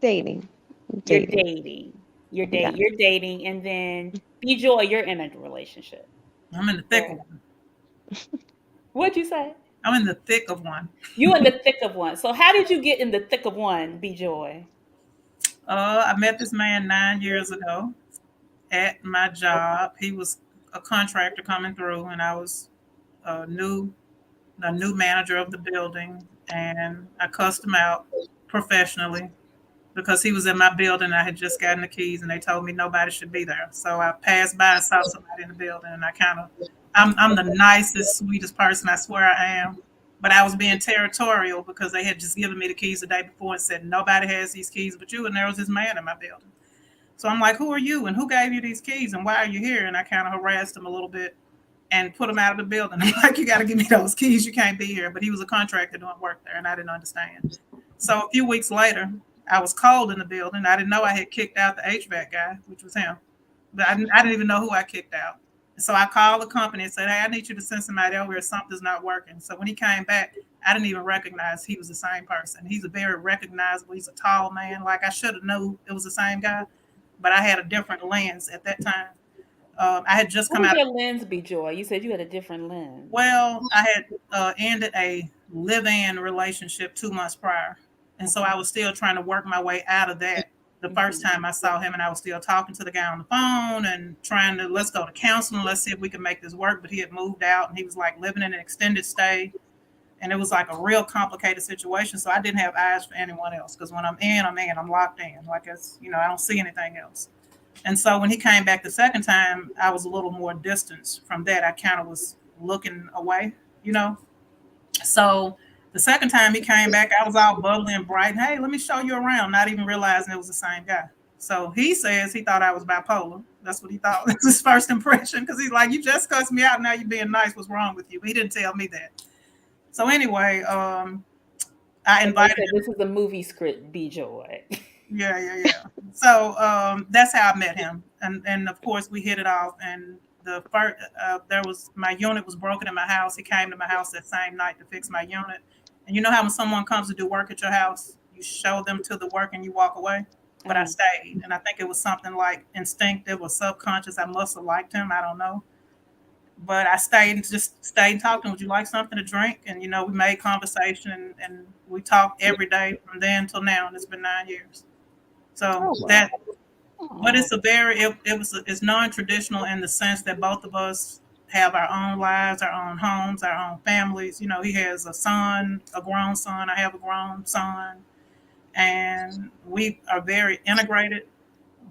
Speaker 6: Dating.
Speaker 2: You're
Speaker 6: Dating.
Speaker 2: dating.
Speaker 6: Yeah.
Speaker 2: You're dating, and then Be Joy, you're in a relationship.
Speaker 7: I'm in the thick
Speaker 2: Correct.
Speaker 7: one.
Speaker 2: What'd you say?
Speaker 7: I'm in the thick of one.
Speaker 2: You in the thick of one. So how did you get in the thick of one, B Joy?
Speaker 7: I met this man 9 years ago at my job. He was a contractor coming through, and I was a new manager of the building, and I cussed him out professionally because he was in my building. I had just gotten the keys, and they told me nobody should be there. So I passed by and saw somebody in the building, and I'm the nicest, sweetest person, I swear I am. But I was being territorial because they had just given me the keys the day before and said, nobody has these keys but you. And there was this man in my building. So I'm like, who are you? And who gave you these keys? And why are you here? And I kind of harassed him a little bit and put him out of the building. I'm like, you got to give me those keys. You can't be here. But he was a contractor doing work there, and I didn't understand. So a few weeks later, I was called in the building. I didn't know I had kicked out the HVAC guy, which was him. But I didn't even know who I kicked out. So I called the company and said, hey, I need you to send somebody over here. Something's not working. So when he came back, I didn't even recognize he was the same person. He's a very recognizable. He's a tall man. Like I should have known it was the same guy, but I had a different lens at that time. I had just come out.
Speaker 2: What would your lens be, Joy? You said you had a different lens.
Speaker 7: Well, I had ended a live-in relationship 2 months prior. And so I was still trying to work my way out of that. The first time I saw him, and I was still talking to the guy on the phone and trying to, let's go to counseling. Let's see if we can make this work. But he had moved out, and he was like living in an extended stay. And it was like a real complicated situation. So I didn't have eyes for anyone else. Because when I'm in, I'm locked in. Like it's, I don't see anything else. And so when he came back the second time, I was a little more distanced from that. I kind of was looking away, So the second time he came back, I was all bubbly and bright. Hey, let me show you around, not even realizing it was the same guy. So he says he thought I was bipolar. That's what he thought. That's his first impression, because he's like, you just cussed me out. Now you're being nice. What's wrong with you? But he didn't tell me that. So anyway, I invited him.
Speaker 2: This is a movie script, B Joy.
Speaker 7: Yeah. So that's how I met him. And of course, we hit it off. And the first, my unit was broken in my house. He came to my house that same night to fix my unit. And you know how when someone comes to do work at your house, you show them to the work and you walk away? But I stayed. And I think it was something like instinctive or subconscious. I must have liked him. I don't know. But I stayed and talked. Would you like something to drink? And, we made conversation and we talked every day from then till now. And it's been 9 years. So but it's it's non-traditional in the sense that both of us have our own lives, our own homes, our own families. He has a son, a grown son. I have a grown son. And we are very integrated,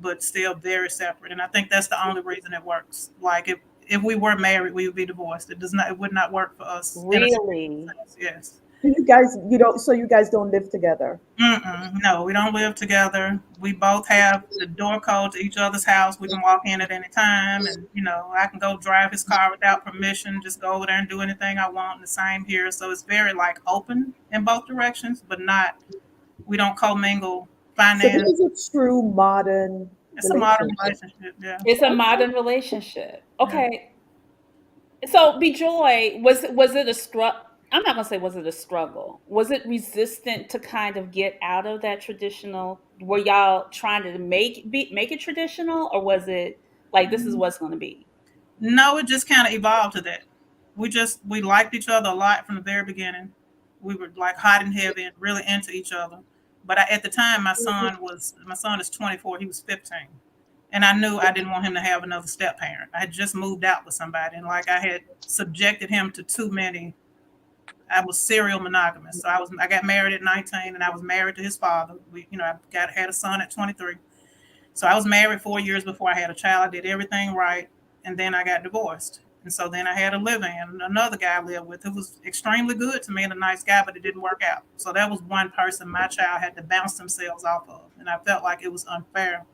Speaker 7: but still very separate. And I think that's the only reason it works. Like if we were married, we would be divorced. It would not work for us.
Speaker 2: Really?
Speaker 7: Yes.
Speaker 3: You guys, you guys don't live together?
Speaker 7: No, we don't live together. We both have the door code to each other's house. We can walk in at any time, and I can go drive his car without permission. Just go over there and do anything I want. The same here. So it's very open in both directions, but not. We don't commingle finance.
Speaker 3: So this is a true modern.
Speaker 7: It's a modern relationship. Yeah.
Speaker 2: It's a modern relationship. Okay. Yeah. So, B Joy, was it a struggle? I'm not gonna say was it a struggle. Was it resistant to kind of get out of that traditional? Were y'all trying to make it traditional, or was it like this is what's gonna be?
Speaker 7: No, it just kind of evolved to that. We liked each other a lot from the very beginning. We were like hot and heavy and really into each other. But at the time, my son is 24. He was 15. And I knew I didn't want him to have another step parent. I had just moved out with somebody. And I had subjected him to too many. I was serial monogamous. So I got married at 19 and I was married to his father. I had a son at 23. So I was married 4 years before I had a child. I did everything right. And then I got divorced. And so then I had a live-in, another guy I lived with who was extremely good to me and a nice guy, but it didn't work out. So that was one person my child had to bounce themselves off of. And I felt like it was unfair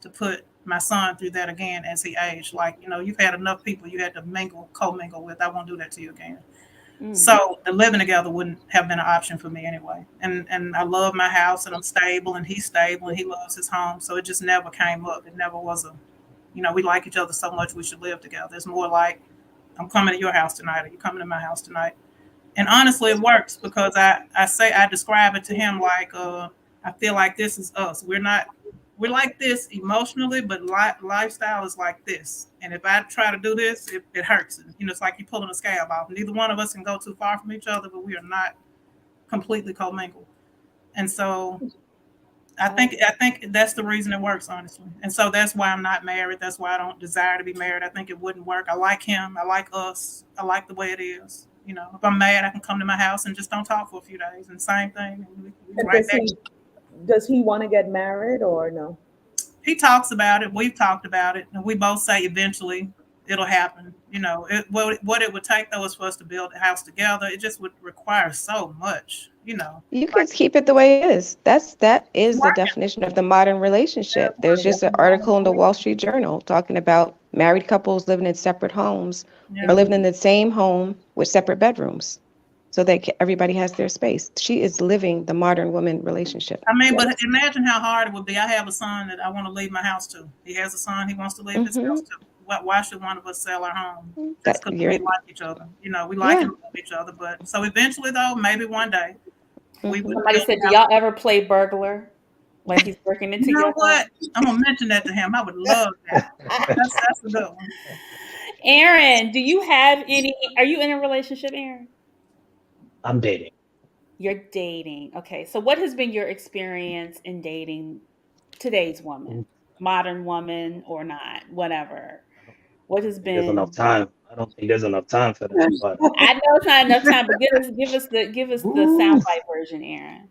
Speaker 7: to put my son through that again as he aged. You've had enough people you had to co-mingle with. I won't do that to you again. Mm-hmm. So the living together wouldn't have been an option for me anyway. And I love my house and I'm stable and he's stable and he loves his home. So it just never came up. It never was we like each other so much we should live together. It's more like, I'm coming to your house tonight, or you're coming to my house tonight. And honestly, it works because I describe it to him like, I feel like this is us. We're not we're like this emotionally, but lifestyle is like this. And if I try to do this, it hurts. You know, it's like you're pulling a scab off. Neither one of us can go too far from each other, but we are not completely commingled. And so I think that's the reason it works, honestly. And so that's why I'm not married. That's why I don't desire to be married. I think it wouldn't work. I like him. I like us. I like the way it is. You know, if I'm mad, I can come to my house and just don't talk for a few days. And same thing.
Speaker 3: Does he want to get married or no?
Speaker 7: He talks about it. We've talked about it. And we both say eventually it'll happen. You know, what it would take, though, is for us to build a house together. It just would require so much. You know,
Speaker 6: you can keep it the way it is. That is the definition of the modern relationship. There's just an article in the Wall Street Journal talking about married couples living in separate homes or living in the same home with separate bedrooms, so that everybody has their space. She is living the modern woman relationship.
Speaker 7: I mean, but imagine how hard it would be. I have a son that I want to leave my house to. He has a son he wants to leave his house to. Why should one of us sell our home? That's because we like each other. You know, we like and love each other. But so eventually, though, maybe one day.
Speaker 2: Somebody said, do y'all ever play burglar when he's working into your
Speaker 7: what? I'm going to mention that to him. I would love that. That's a good one.
Speaker 2: Aaron, do you have any, are you in a relationship, Aaron?
Speaker 9: I'm dating.
Speaker 2: You're dating. Okay. So what has been your experience in dating today's woman, modern woman or not, whatever? What has been?
Speaker 9: There's enough time. I don't think there's enough time for that. But
Speaker 2: I know it's not enough time, but give us the soundbite version, Aaron.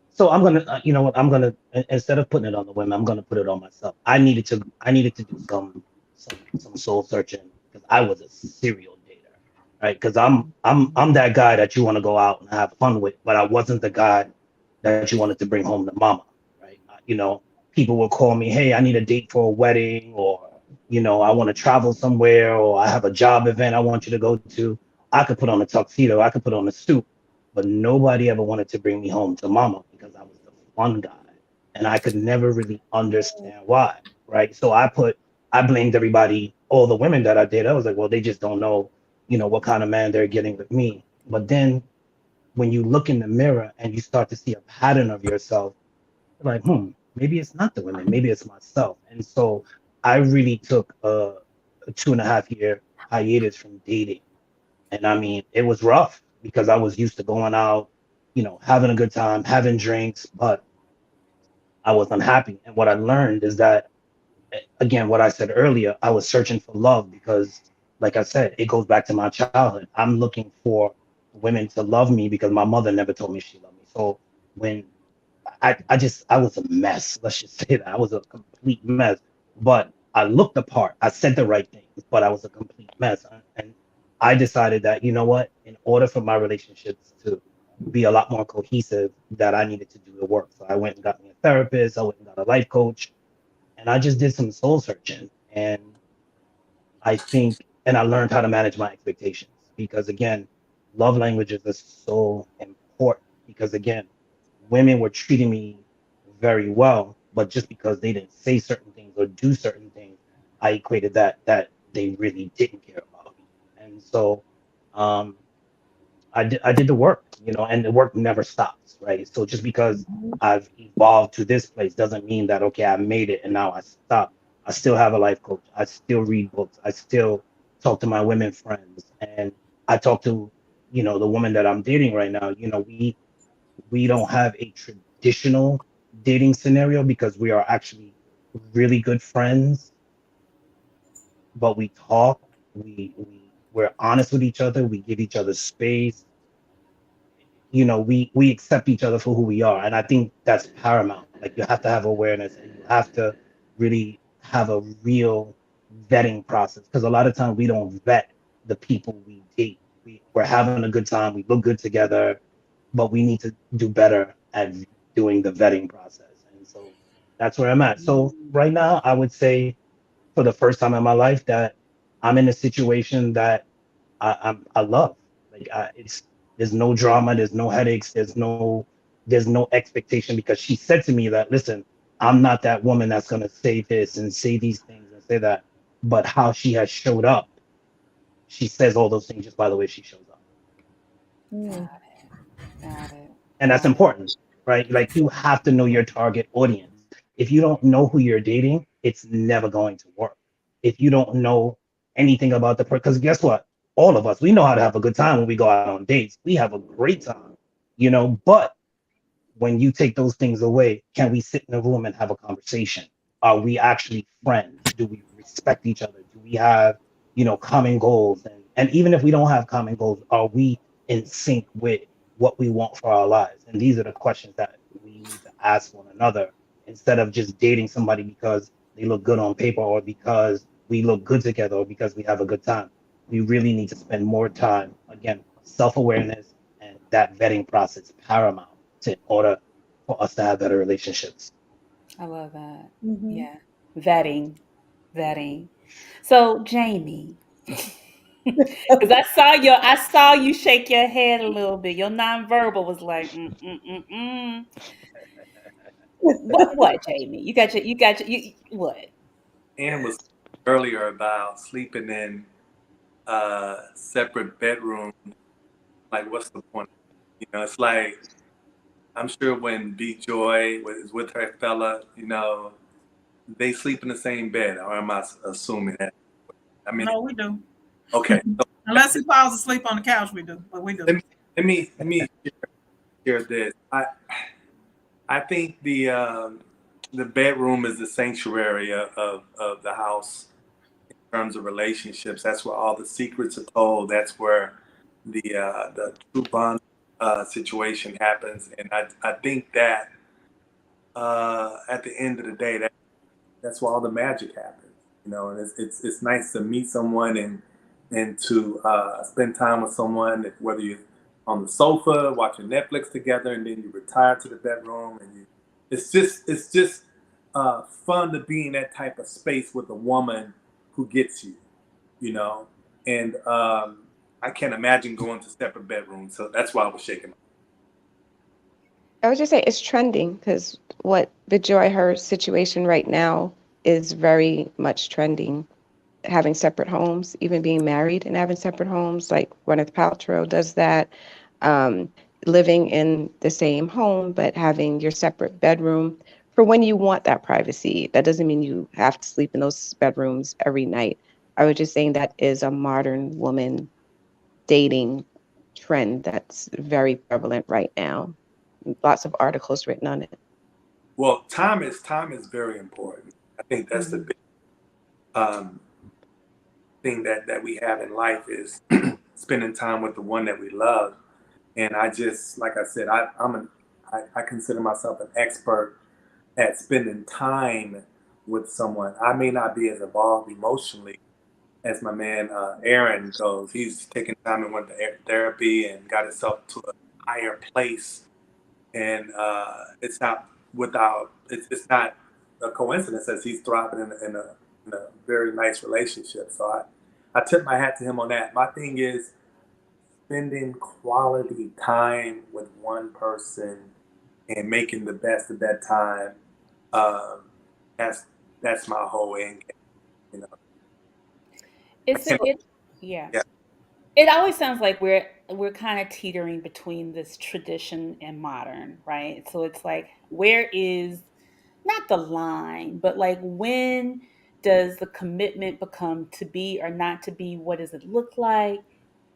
Speaker 9: So I'm gonna, you know what? I'm gonna, instead of putting it on the women, I'm gonna put it on myself. I needed to do some soul searching because I was a serial dater, right? Because I'm that guy that you want to go out and have fun with, but I wasn't the guy that you wanted to bring home to mama, right? You know, people will call me, hey, I need a date for a wedding, or you know, I want to travel somewhere, or I have a job event I want you to go to. I could put on a tuxedo, I could put on a suit, but nobody ever wanted to bring me home to mama because I was the fun guy. And I could never really understand why, right? So I blamed everybody, all the women that I did. I was like, well, they just don't know, you know, what kind of man they're getting with me. But then when you look in the mirror and you start to see a pattern of yourself, you're like, maybe it's not the women, maybe it's myself. And so I really took a 2.5 year hiatus from dating. And I mean, it was rough because I was used to going out, you know, having a good time, having drinks, but I was unhappy. And what I learned is that, again, what I said earlier, I was searching for love because, like I said, it goes back to my childhood. I'm looking for women to love me because my mother never told me she loved me. So when I was a mess, let's just say that. I was a complete mess. But I looked the part. I said the right things, but I was a complete mess. And I decided that, you know what, in order for my relationships to be a lot more cohesive, that I needed to do the work. So I went and got me a therapist. I went and got a life coach. And I just did some soul searching. And I learned how to manage my expectations. Because again, love languages are so important. Because again, women were treating me very well, but just because they didn't say certain things or do certain things, I equated that they really didn't care about me. And so I did the work, you know, and the work never stops, right? So just because I've evolved to this place doesn't mean that, okay, I made it and now I stop. I still have a life coach. I still read books. I still talk to my women friends. And I talk to, you know, the woman that I'm dating right now. You know, we don't have a traditional dating scenario because we are actually really good friends, but we talk, we're honest with each other, we give each other space, you know, we accept each other for who we are. And I think that's paramount. Like, you have to have awareness and you have to really have a real vetting process, because a lot of times we don't vet the people we date. We're having a good time, we look good together, but we need to do better at doing the vetting process. And so that's where I'm at. So right now, I would say for the first time in my life that I'm in a situation that I love. Like, there's no drama, there's no headaches, there's no expectation, because she said to me that, listen, I'm not that woman that's gonna say this and say these things and say that, but how she has showed up, she says all those things just by the way she shows up.
Speaker 2: Got it.
Speaker 9: And that's important, right? Like, you have to know your target audience. If you don't know who you're dating, it's never going to work. If you don't know anything about the person, because guess what? All of us, we know how to have a good time when we go out on dates. We have a great time, but when you take those things away, can we sit in a room and have a conversation? Are we actually friends? Do we respect each other? Do we have, common goals? And even if we don't have common goals, are we in sync with what we want for our lives? And these are the questions that we need to ask one another instead of just dating somebody because they look good on paper or because we look good together or because we have a good time. We really need to spend more time, again, self-awareness and that vetting process paramount in order for us to have better relationships.
Speaker 2: I love that.
Speaker 3: Mhm.
Speaker 2: Yeah. Vetting. So Jamie, because I saw you shake your head a little bit. Your nonverbal was like, What, Jamie? You got what?
Speaker 8: Ann was earlier about sleeping in separate bedrooms. Like, what's the point? It's like, I'm sure when B Joy is with her fella, they sleep in the same bed, or am I assuming that? I mean,
Speaker 7: No, we do.
Speaker 8: Okay.
Speaker 7: Unless he falls asleep on the couch, we do. But we do.
Speaker 8: Let me share this. I think the bedroom is the sanctuary of the house in terms of relationships. That's where all the secrets are told. That's where the true bond situation happens. And I think that at the end of the day, that's where all the magic happens. And it's nice to meet someone and to spend time with someone, whether you're on the sofa watching Netflix together, and then you retire to the bedroom, and it's just fun to be in that type of space with a woman who gets you, and I can't imagine going to separate bedrooms, so that's why I was shaking.
Speaker 6: I would just say it's trending because what Bijoy, her situation right now is very much trending. Having separate homes, even being married and having separate homes, like Gwyneth Paltrow does that. Living in the same home, but having your separate bedroom for when you want that privacy. That doesn't mean you have to sleep in those bedrooms every night. I was just saying that is a modern woman dating trend that's very prevalent right now. Lots of articles written on it.
Speaker 8: Well, time is very important. I think that's the big thing that we have in life is spending time with the one that we love. And I just, like I said, I consider myself an expert at spending time with someone. I may not be as involved emotionally as my man Aaron goes. He's taken time and went to therapy and got himself to a higher place. And it's not a coincidence as he's thriving in a very nice relationship. So I tip my hat to him on that. My thing is spending quality time with one person and making the best of that time. That's my whole end game,
Speaker 2: Yeah.
Speaker 8: Yeah.
Speaker 2: It always sounds like we're kind of teetering between this tradition and modern, right? So it's like, where is not the line, but like, when does the commitment become to be or not to be? What does it look like?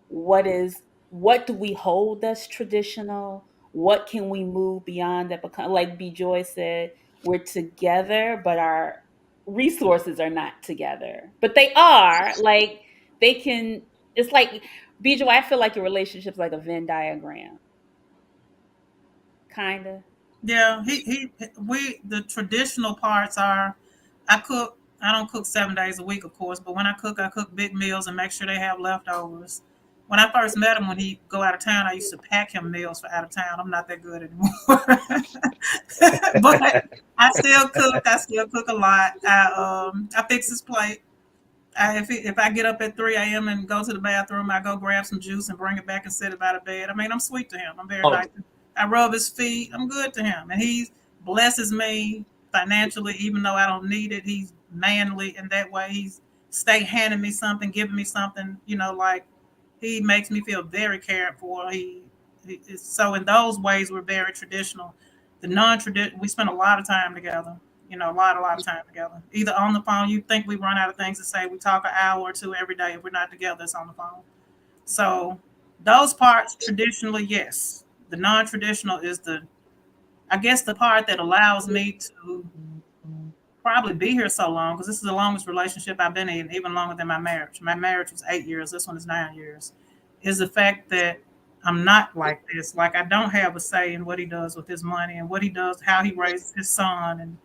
Speaker 2: What do we hold that's traditional? What can we move beyond that? Become, like B Joy said, we're together, but our resources are not together. But they are, like, they can. It's like, B Joy, I feel like your relationship's like a Venn diagram, kind of.
Speaker 7: Yeah, the traditional parts are, I cook. I don't cook 7 days a week, of course, but when I cook big meals and make sure they have leftovers. When I first met him, when he go out of town, I used to pack him meals for out of town. I'm not that good anymore, but I still cook. I still cook a lot. I fix his plate. If I get up at 3 a.m. and go to the bathroom, I go grab some juice and bring it back and set it by the bed. I mean, I'm sweet to him. I'm very nice. I rub his feet. I'm good to him. And he blesses me financially, even though I don't need it. He's manly in that way. He's stay handing me something, giving me something, like he makes me feel very cared for. So in those ways, we're very traditional. The non-traditional, we spend a lot of time together. You know, a lot of time together. Either on the phone, you think we run out of things to say. We talk an hour or two every day. If we're not together, it's on the phone. So those parts traditionally, yes. The non-traditional is I guess the part that allows me to probably be here so long, because this is the longest relationship I've been in, even longer than my marriage. My marriage was 8 years. This one is 9 years. Is the fact that I'm not like this. Like, I don't have a say in what he does with his money and what he does, how he raises his son. And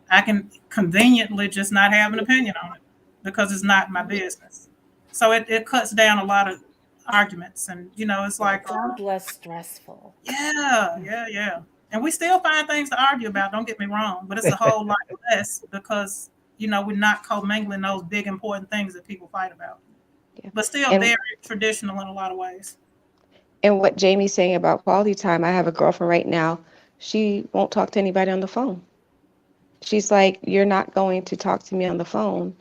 Speaker 7: I can conveniently just not have an opinion on it because it's not my business. So it cuts down a lot of arguments. And, you know, it's like,
Speaker 2: sounds less stressful.
Speaker 7: Yeah. And we still find things to argue about, don't get me wrong, but it's a whole lot less because, you know, we're not commingling those big important things that people fight about. Yeah. But still very traditional in a lot of ways.
Speaker 6: And what Jamie's saying about quality time, I have a girlfriend right now, she won't talk to anybody on the phone. She's like, you're not going to talk to me on the phone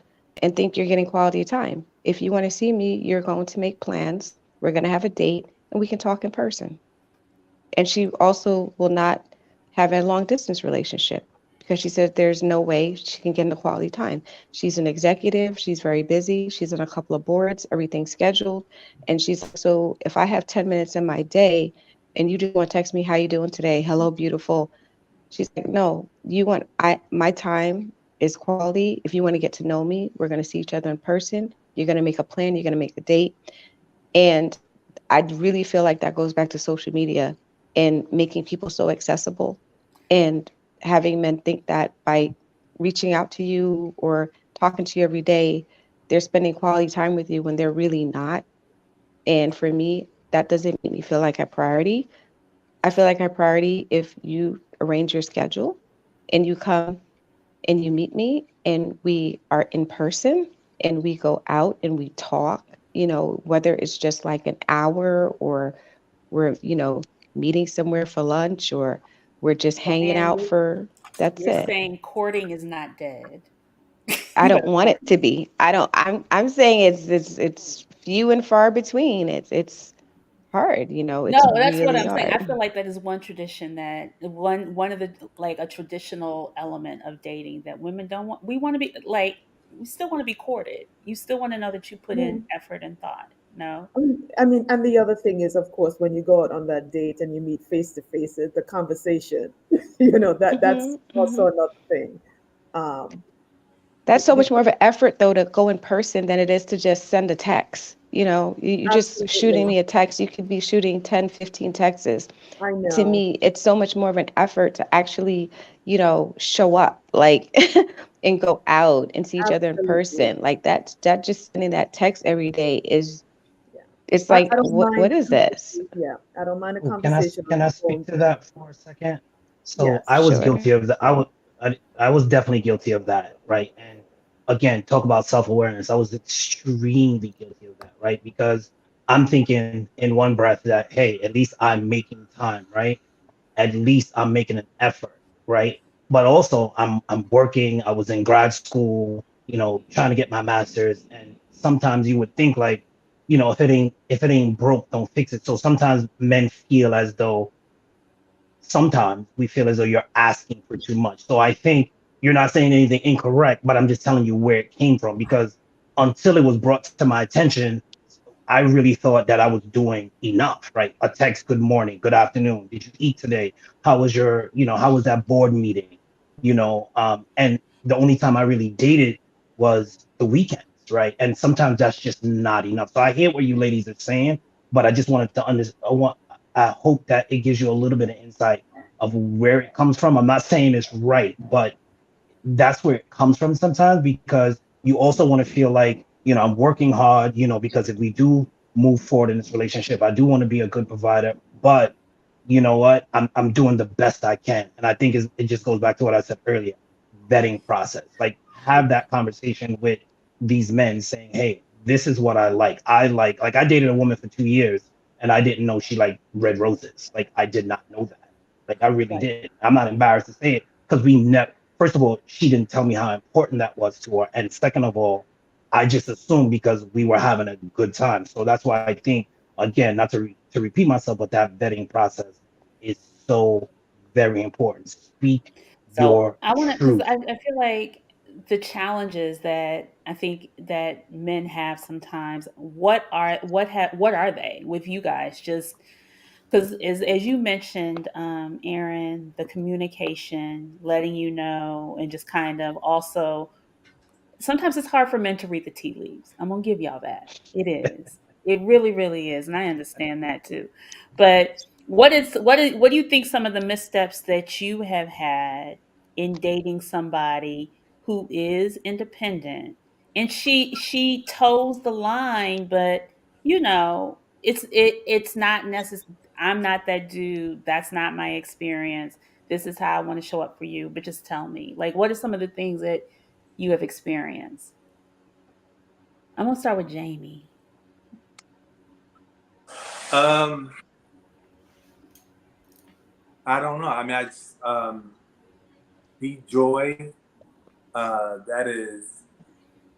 Speaker 6: and think you're getting quality time. If you want to see me, you're going to make plans. We're going to have a date and we can talk in person. And she also will not have a long distance relationship because she said there's no way she can get into quality time. She's an executive. She's very busy. She's on a couple of boards, everything's scheduled. And she's so if I have 10 minutes in my day and you just want to text me, how you doing today? Hello, beautiful. She's like, no, my time is quality. If you want to get to know me, we're going to see each other in person. You're going to make a plan. You're going to make a date. And I really feel like that goes back to social media and making people so accessible and having men think that by reaching out to you or talking to you every day, they're spending quality time with you when they're really not. And for me, that doesn't make me feel like a priority. I feel like a priority if you arrange your schedule and you come and you meet me and we are in person and we go out and we talk, you know, whether it's just like an hour or we're, you know, meeting somewhere for lunch or we're just hanging out for, that's
Speaker 2: You're
Speaker 6: it.
Speaker 2: saying courting is not dead.
Speaker 6: I don't want it to be. I'm saying it's few and far between. It's hard, you know. It's
Speaker 2: no, that's
Speaker 6: really
Speaker 2: what I'm
Speaker 6: hard.
Speaker 2: saying. I feel like that is one tradition that one of the like a traditional element of dating that women don't want. We want to be like we still want to be courted. You still want to know that you put in effort and thought. No.
Speaker 3: I mean, and the other thing is, of course, when you go out on that date and you meet face to face, the conversation, you know, that's also another thing.
Speaker 6: That's so much more of an effort, though, to go in person than it is to just send a text. You know, you just shooting me a text. You could be shooting 10, 15 texts.
Speaker 3: I know.
Speaker 6: To me, it's so much more of an effort to actually, you know, show up, like, and go out and see each other in person. Like that just sending that text every day is, it's like, what is this?
Speaker 3: Yeah, I don't mind a
Speaker 9: Can
Speaker 3: conversation.
Speaker 9: Can I speak to that for a second? So
Speaker 3: Yes,
Speaker 9: I was
Speaker 6: sure.
Speaker 9: guilty of that. I was definitely guilty of that, right? And again, talk about self-awareness. I was extremely guilty of that, right? Because I'm thinking in one breath that, hey, at least I'm making time, right? At least I'm making an effort, right? But also I'm working. I was in grad school, you know, trying to get my master's. And sometimes you would think like, you know, if it ain't broke, don't fix it. So sometimes men feel as though sometimes we feel as though you're asking for too much. So I think you're not saying anything incorrect, but I'm just telling you where it came from, because until it was brought to my attention, I really thought that I was doing enough, right? A text, good morning, good afternoon. Did you eat today? How was how was that board meeting? You know, and the only time I really dated was the weekends, right? And sometimes that's just not enough. So I hear what you ladies are saying, but I just wanted to I hope that it gives you a little bit of insight of where it comes from. I'm not saying it's right, but that's where it comes from sometimes, because you also want to feel like, you know, I'm working hard, you know, because if we do move forward in this relationship, I do want to be a good provider, but you know what, I'm doing the best I can. And I think it just goes back to what I said earlier, vetting process. Like, have that conversation with these men saying, hey, this is what I like. I dated a woman for 2 years and I didn't know she liked red roses. Like, I did not know that. Like, I really did. I'm not embarrassed to say it, because we never, first of all, she didn't tell me how important that was to her. And second of all, I just assumed because we were having a good time. So that's why I think, again, not to repeat myself, but that vetting process is so very important. Speak your
Speaker 2: I want to, because
Speaker 9: truth.
Speaker 2: I feel like the challenges that I think that men have sometimes, what are they with you guys? Just because as you mentioned, Aaron, the communication, letting you know, and just kind of also sometimes it's hard for men to read the tea leaves. I'm gonna give y'all that. It is. It really, really is, and I understand that too. But what do you think some of the missteps that you have had in dating somebody who is independent and she toes the line, but it's not necessary. I'm not that dude. That's not my experience. This is how I want to show up for you. But just tell me, like, what are some of the things that you have experienced? I'm gonna start with Jamie.
Speaker 8: I don't know. I mean, I just, be joy. That is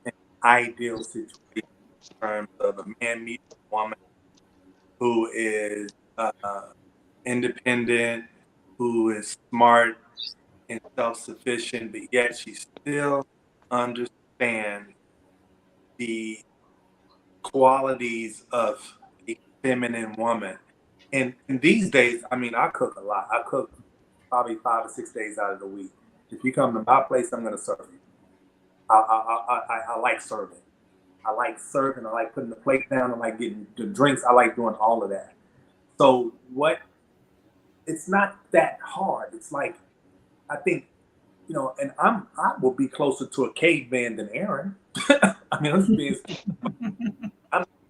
Speaker 8: an ideal situation in terms of a man meeting a woman who is independent, who is smart and self-sufficient, but yet she still understands the qualities of a feminine woman. And these days, I mean, I cook a lot. I cook probably 5 or 6 days out of the week. If you come to my place, I'm going to serve you. I like serving. I like serving. I like putting the plate down. I like getting the drinks. I like doing all of that. So it's not that hard. It's like, I think, and I will be closer to a caveman than Aaron. I mean, I'm just being,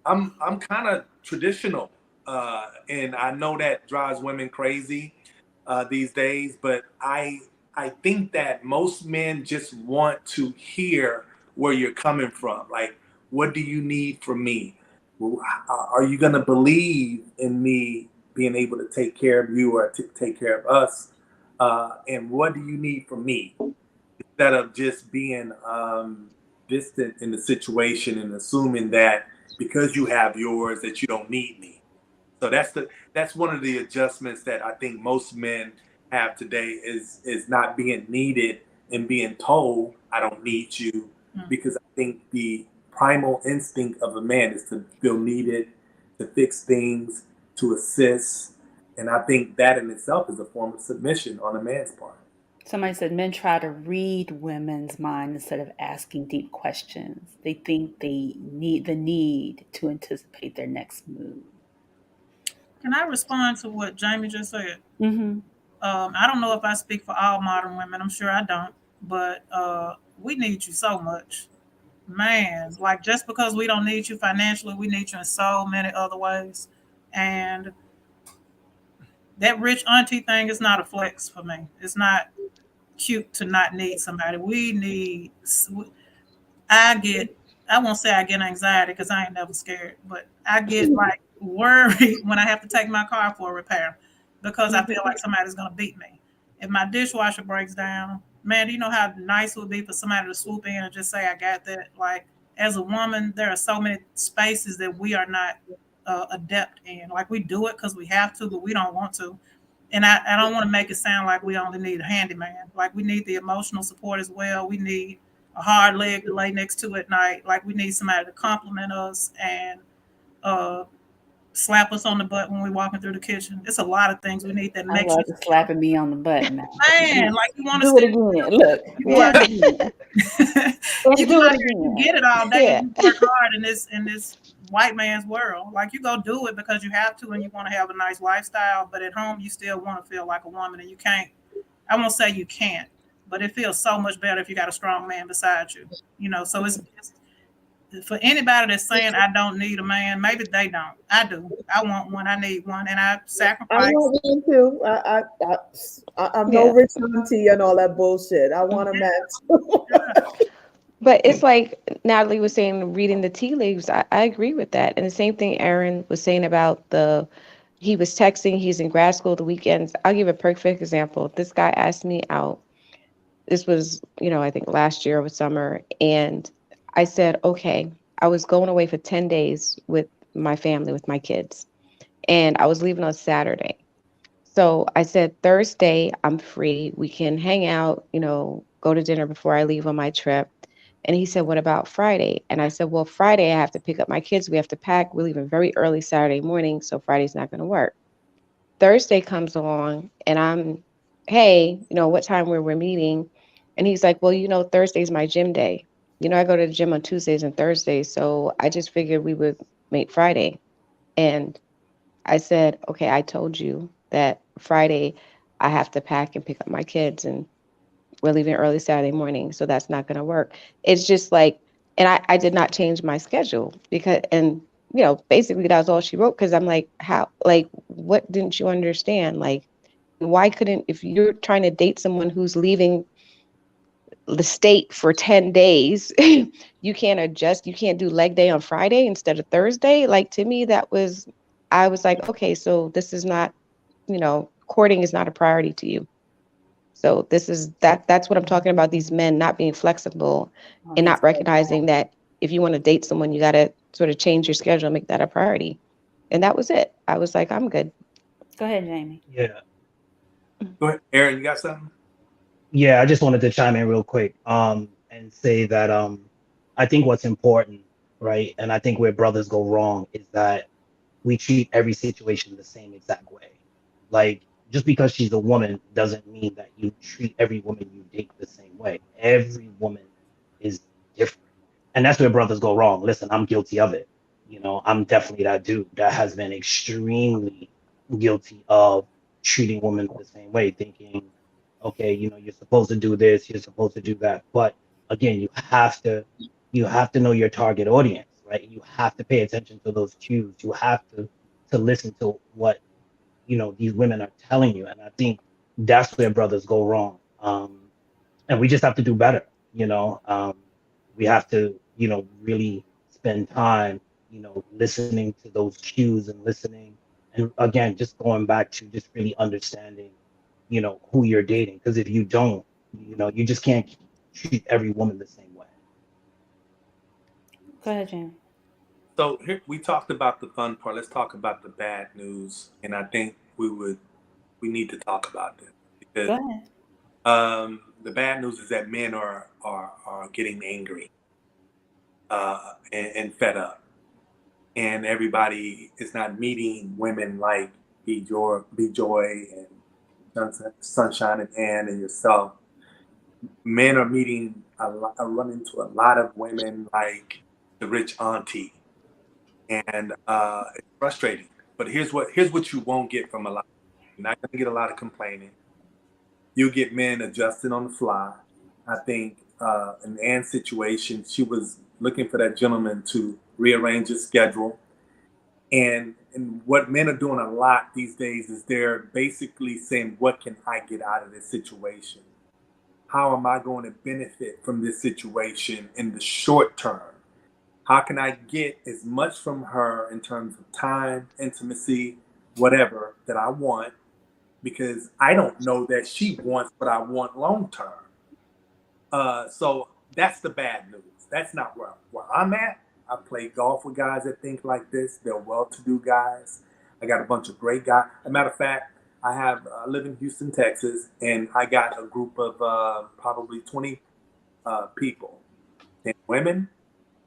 Speaker 8: I'm kind of traditional, and I know that drives women crazy these days. But I think that most men just want to hear where you're coming from. Like, what do you need from me? Are you gonna believe in me being able to take care of you or take care of us? And what do you need from me? Instead of just being distant in the situation and assuming that because you have yours that you don't need me. So that's one of the adjustments that I think most men have today is not being needed and being told I don't need you, because I think the primal instinct of a man is to feel needed, to fix things, to assist, and I think that in itself is a form of submission on a man's part.
Speaker 2: Somebody said men try to read women's mind instead of asking deep questions. They think they need the need to anticipate their next move.
Speaker 7: Can I respond to what Jamie just said?
Speaker 2: Mm-hmm.
Speaker 7: I don't know if I speak for all modern women. I'm sure I don't, but we need you so much, man. Like, just because we don't need you financially, we need you in so many other ways. And that rich auntie thing is not a flex for me. It's not cute to not need somebody. I won't say I get anxiety because I ain't never scared, but I get like worried when I have to take my car for a repair because I feel like somebody's going to beat me. If my dishwasher breaks down, man, do you know how nice it would be for somebody to swoop in and just say, I got that? Like, as a woman, there are so many spaces that we are not adept in. Like, we do it because we have to, but we don't want to. And I don't want to make it sound like we only need a handyman. Like, we need the emotional support as well. We need a hard leg to lay next to at night. Like, we need somebody to compliment us and slap us on the butt when we're walking through the kitchen. It's a lot of things we need that
Speaker 2: I
Speaker 7: makes
Speaker 2: love
Speaker 7: you
Speaker 2: you slapping me on the butt now.
Speaker 7: man, like you want to
Speaker 2: do it again. Look,
Speaker 7: you
Speaker 2: do it
Speaker 7: you
Speaker 2: again.
Speaker 7: get it all day.
Speaker 6: Yeah.
Speaker 7: You work hard in this white man's world. Like, you go do it because you have to and you want to have a nice lifestyle, but at home you still want to feel like a woman, and you can't. I won't say you can't, but it feels so much better if you got a strong man beside you. So it's for anybody that's saying I don't need a man, maybe they don't. I do. I want one. I need one, and I sacrifice.
Speaker 3: I want one too. I'm no rich auntie and all that bullshit. I want a man too.
Speaker 6: But it's like Natalie was saying, reading the tea leaves. I agree with that. And the same thing Aaron was saying about he was texting, he's in grad school the weekends. I'll give a perfect example. This guy asked me out. This was, I think last year over summer. And I said, okay, I was going away for 10 days with my family, with my kids. And I was leaving on Saturday. So I said, Thursday, I'm free. We can hang out, go to dinner before I leave on my trip. And he said, what about Friday? And I said, well, Friday, I have to pick up my kids. We have to pack. We're leaving very early Saturday morning. So Friday's not going to work. Thursday comes along and I'm, hey, what time we're meeting? And he's like, well, Thursday's my gym day. I go to the gym on Tuesdays and Thursdays. So I just figured we would meet Friday. And I said, okay, I told you that Friday I have to pack and pick up my kids and we're leaving early Saturday morning. So that's not going to work. It's just like, and I did not change my schedule because, and, basically that was all she wrote. Cause I'm like, what didn't you understand? Like, why couldn't, if you're trying to date someone who's leaving the state for 10 days, you can't adjust, you can't do leg day on Friday instead of Thursday. Like, to me, I was like, okay, so this is not, courting is not a priority to you. So that's what I'm talking about, these men not being flexible and not recognizing that if you want to date someone, you got to sort of change your schedule and make that a priority. And that was it. I was like, I'm good.
Speaker 2: Go ahead, Jamie.
Speaker 9: Yeah.
Speaker 8: Go ahead, Aaron. You got something?
Speaker 9: Yeah, I just wanted to chime in real quick, and say that I think what's important, right, and I think where brothers go wrong is that we treat every situation the same exact way. Like, just because she's a woman doesn't mean that you treat every woman you date the same way. Every woman is different. And that's where brothers go wrong. Listen, I'm guilty of it. I'm definitely that dude that has been extremely guilty of treating women the same way, thinking, okay, you're supposed to do this, you're supposed to do that. But again, you have to know your target audience, right? You have to pay attention to those cues. You have to listen to what these women are telling you. And I think that's where brothers go wrong. And we just have to do better. We have to really spend time listening to those cues and listening, and again, just going back to just really understanding who you're dating, because if you don't, you just can't treat every woman the same way.
Speaker 2: Go ahead, Jamie.
Speaker 8: So here we talked about the fun part. Let's talk about the bad news, and I think we need to talk about this because
Speaker 2: Go ahead.
Speaker 8: the bad news is that men are getting angry and fed up, and everybody is not meeting women like B Joy and Sunshine and Ann and yourself. Men are meeting are running into a lot of women like the rich auntie, and it's frustrating. But here's what you won't get from a lot. You're not going to get a lot of complaining. You'll get men adjusting on the fly. I think in Ann's situation, she was looking for that gentleman to rearrange his schedule. And what men are doing a lot these days is they're basically saying, what can I get out of this situation? How am I going to benefit from this situation in the short term? How can I get as much from her in terms of time, intimacy, whatever that I want? Because I don't know that she wants what I want long term. So that's the bad news. That's not where I'm at. I play golf with guys that think like this. They're well-to-do guys. I got a bunch of great guys. As a matter of fact, I live in Houston, Texas, and I got a group of probably 20 people, 10 women,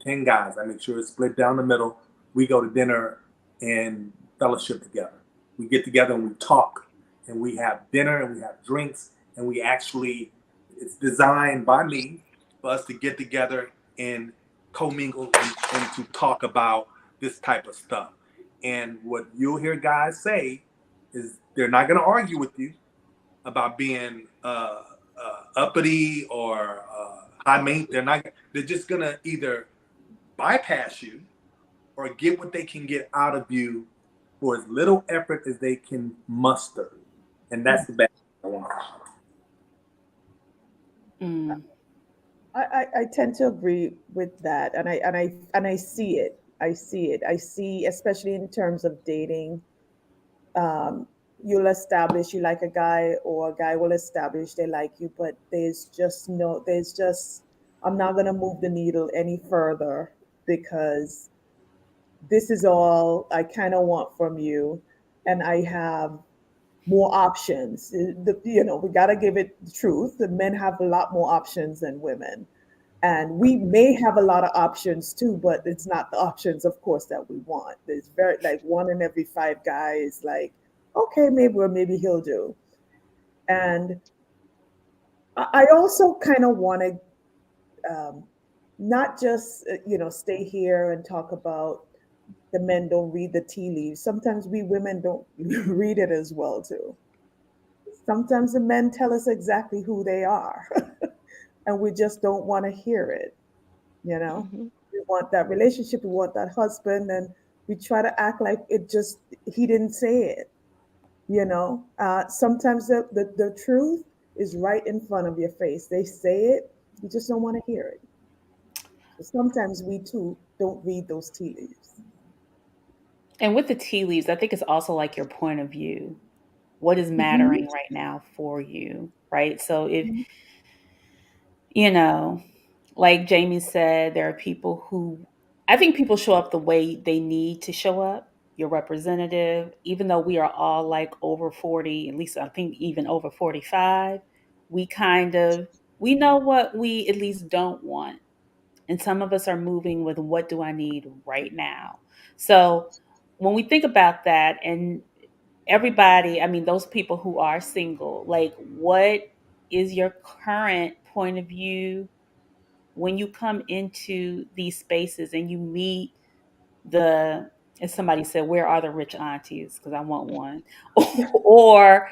Speaker 8: 10 guys. I make sure it's split down the middle. We go to dinner and fellowship together. We get together and we talk, and we have dinner and we have drinks, and it's designed by me for us to get together and commingle and to talk about this type of stuff. And what you'll hear guys say is they're not going to argue with you about being uppity or high maintenance. They're just going to either bypass you or get what they can get out of you for as little effort as they can muster. And that's the bad thing I want to
Speaker 3: I tend to agree with that, and I see it. I see, especially in terms of dating. You'll establish you like a guy, or a guy will establish they like you, but I'm not gonna move the needle any further because this is all I kind of want from you, and I have more options. We got to give it the truth. The men have a lot more options than women. And we may have a lot of options too, but it's not the options, of course, that we want. There's very, like, 1 in every 5 guys, like, okay, maybe he'll do. And I also kind of want to not just, stay here and talk about the men don't read the tea leaves. Sometimes we women don't read it as well too. Sometimes the men tell us exactly who they are, and we just don't want to hear it.
Speaker 6: Mhm.
Speaker 3: We want that relationship, we want that husband, and we try to act like he didn't say it. Sometimes the truth is right in front of your face. They say it, you just don't want to hear it. So sometimes we too don't read those tea leaves.
Speaker 2: And with the tea leaves, I think it's also like your point of view. What is
Speaker 3: Mhm.
Speaker 2: mattering right now for you, right? So if, you know, like Jamie said, there are people who, I think people show up the way they need to show up. Your representative, even though we are all like over 40, at least I think even over 45, we we know what we at least don't want. And some of us are moving with what do I need right now? So when we think about that, and everybody, I mean, those people who are single, like, what is your current point of view when you come into these spaces and you meet the, as somebody said, where are the rich aunties? Because I want one. Or,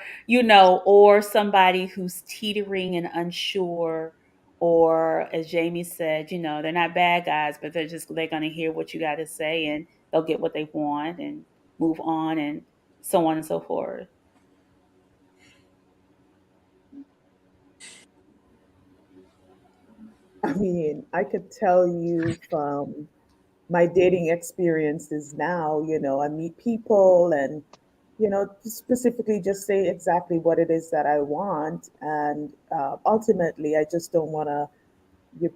Speaker 2: or somebody who's teetering and unsure, or as Jamie said, they're not bad guys, but they're going to hear what you got to say and they'll get what they want and move on and so on and so forth.
Speaker 3: I mean, I could tell you from my dating experiences now, I meet people and, specifically just say exactly what it is that I want. And ultimately, I just don't want to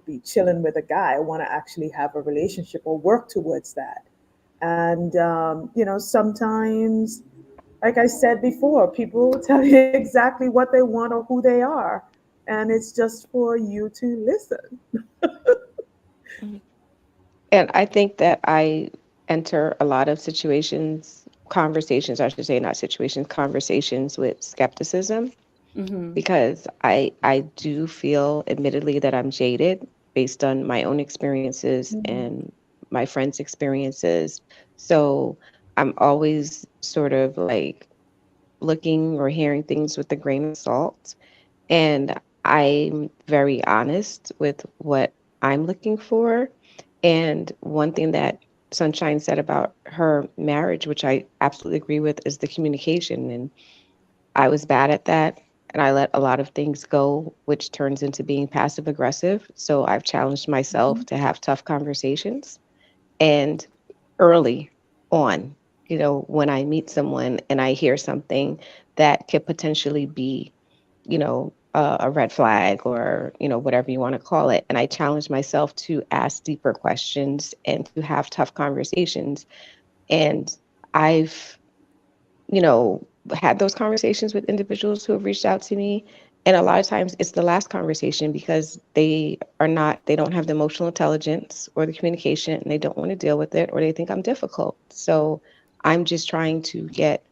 Speaker 3: be chilling with a guy. I want to actually have a relationship or work towards that. And, sometimes, like I said before, people will tell you exactly what they want or who they are. And it's just for you to listen.
Speaker 6: Mhm. And I think that I enter a lot of conversations, I should say, not situations, conversations with skepticism,
Speaker 2: Mm-hmm.
Speaker 6: because I do feel, admittedly, that I'm jaded based on my own experiences
Speaker 3: Mhm.
Speaker 6: and my friends' experiences. So I'm always sort of like looking or hearing things with a grain of salt. And I'm very honest with what I'm looking for. And one thing that Sunshine said about her marriage, which I absolutely agree with, is the communication. And I was bad at that. And I let a lot of things go, which turns into being passive aggressive. So I've challenged myself
Speaker 3: Mhm.
Speaker 6: to have tough conversations. And early on, when I meet someone and I hear something that could potentially be, a red flag, or, whatever you want to call it. And I challenge myself to ask deeper questions and to have tough conversations. And I've, had those conversations with individuals who have reached out to me. And a lot of times it's the last conversation because they don't have the emotional intelligence or the communication, and they don't want to deal with it, or they think I'm difficult. So I'm just trying to get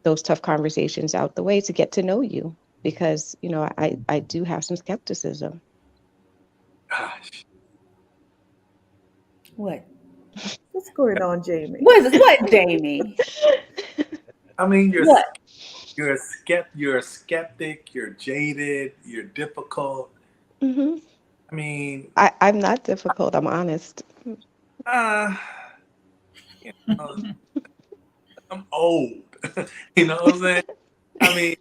Speaker 6: those tough conversations out the way to get to know you, because, I do have some skepticism.
Speaker 8: Gosh.
Speaker 2: What?
Speaker 3: What's going on, Jamie?
Speaker 2: What, Jamie?
Speaker 8: I mean,
Speaker 2: What?
Speaker 8: you're a skeptic, you're jaded, you're difficult.
Speaker 6: Hmm.
Speaker 8: I mean,
Speaker 6: I'm not difficult. I'm honest.
Speaker 8: uh, you know, I'm old. You know what I'm saying? I mean,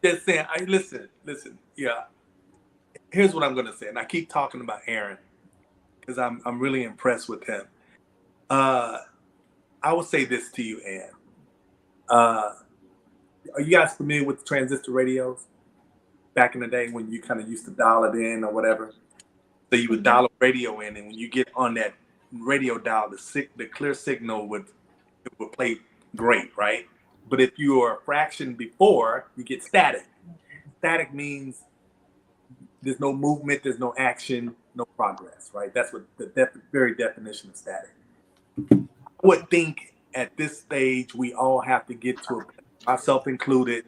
Speaker 8: just saying. Listen. Yeah. Here's what I'm gonna say, and I keep talking about Aaron because I'm really impressed with him. Uh, I will say this to you, Ann. Uh, are you guys familiar with transistor radios? Back in the day when you kind of used to dial it in or whatever. So you would
Speaker 6: Hmm.
Speaker 8: dial a radio in, and when you get on that radio dial, the clear signal would play great, right? But if you are a fraction before, you get static. Static means there's no movement, there's no action, no progress, right? That's what the very definition of static. I would think at this stage, we all have to get to, myself included,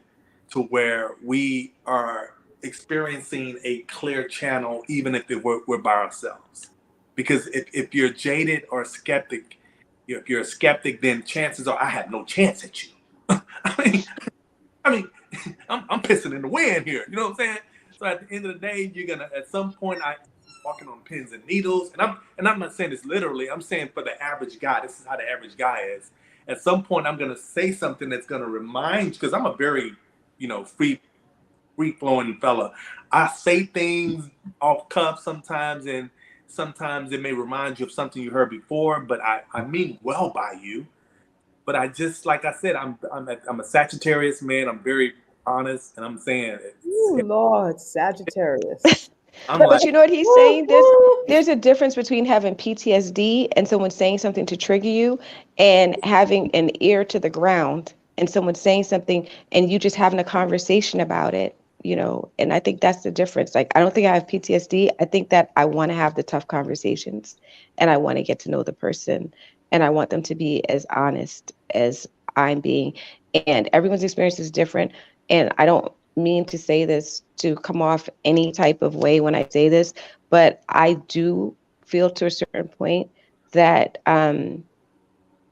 Speaker 8: to where we are experiencing a clear channel, even if we're by ourselves. Because if you're jaded or skeptic, if you're a skeptic, then chances are I have no chance at you. I mean, I'm pissing in the wind here. You know what I'm saying? So at the end of the day, you're gonna, at some point, I'm walking on pins and needles, and I'm not saying this literally. I'm saying for the average guy, this is how the average guy is. At some point, I'm gonna say something that's gonna remind you, because I'm a very, free flowing fella. I say things off cuff sometimes, and sometimes it may remind you of something you heard before, but I mean well by you. But I just, like I said, I'm a Sagittarius man. I'm very honest, and I'm saying,
Speaker 3: Ooh, Lord, Sagittarius.
Speaker 6: But you know what he's saying? There's a difference between having PTSD and someone saying something to trigger you, and having an ear to the ground and someone saying something and you just having a conversation about it, and I think that's the difference. Like, I don't think I have PTSD. I think that I want to have the tough conversations, and I want to get to know the person, and I want them to be as honest as I'm being. And everyone's experience is different. And I don't mean to say this to come off any type of way when I say this, but I do feel to a certain point that,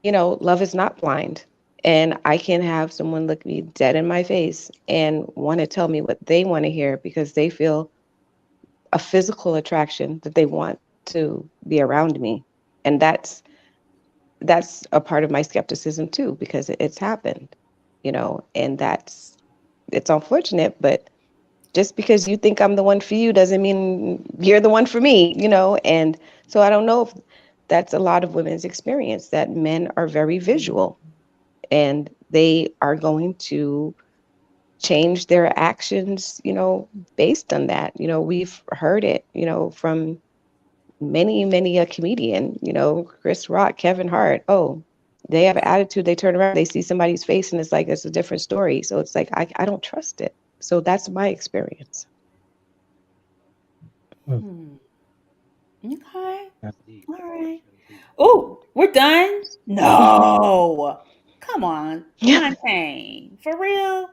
Speaker 6: love is not blind. And I can have someone look me dead in my face and want to tell me what they want to hear because they feel a physical attraction that they want to be around me. And that's a part of my skepticism too, because it's happened, and it's unfortunate, but just because you think I'm the one for you doesn't mean you're the one for me, and so I don't know if that's a lot of women's experience, that men are very visual and they are going to change their actions, based on that. We've heard it, from many a comedian, Chris Rock, Kevin Hart. Oh, they have an attitude, they turn around, they see somebody's face and it's like, it's a different story. So it's like, I don't trust it. So that's my experience.
Speaker 2: Okay. All right. Oh, we're done? No. Come on. Fontaine. For real?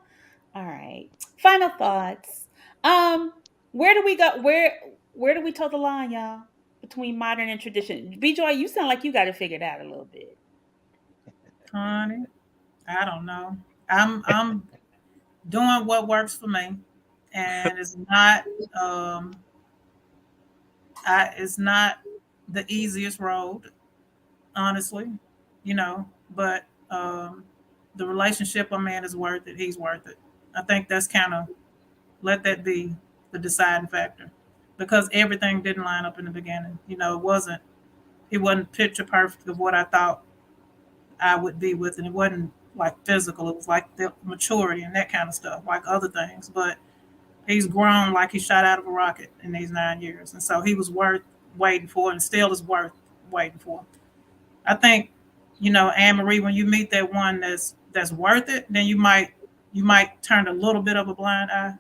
Speaker 2: All right. Final thoughts. Where do we go? Where do we toe the line, y'all? Between modern and tradition. B-Joy, you sound like you got it figured out a little bit.
Speaker 7: Honey, I don't know. I'm doing what works for me, and it's not the easiest road, honestly, but the relationship I'm in is worth it. He's worth it. I think that's kind of, let that be the deciding factor, because everything didn't line up in the beginning. It wasn't picture perfect of what I thought I would be with, and it wasn't like physical. It was like the maturity and that kind of stuff, like other things. But he's grown like he shot out of a rocket in these 9 years, and so he was worth waiting for, and still is worth waiting for. I think, Anne Marie, when you meet that one that's worth it, then you might turn a little bit of a blind eye.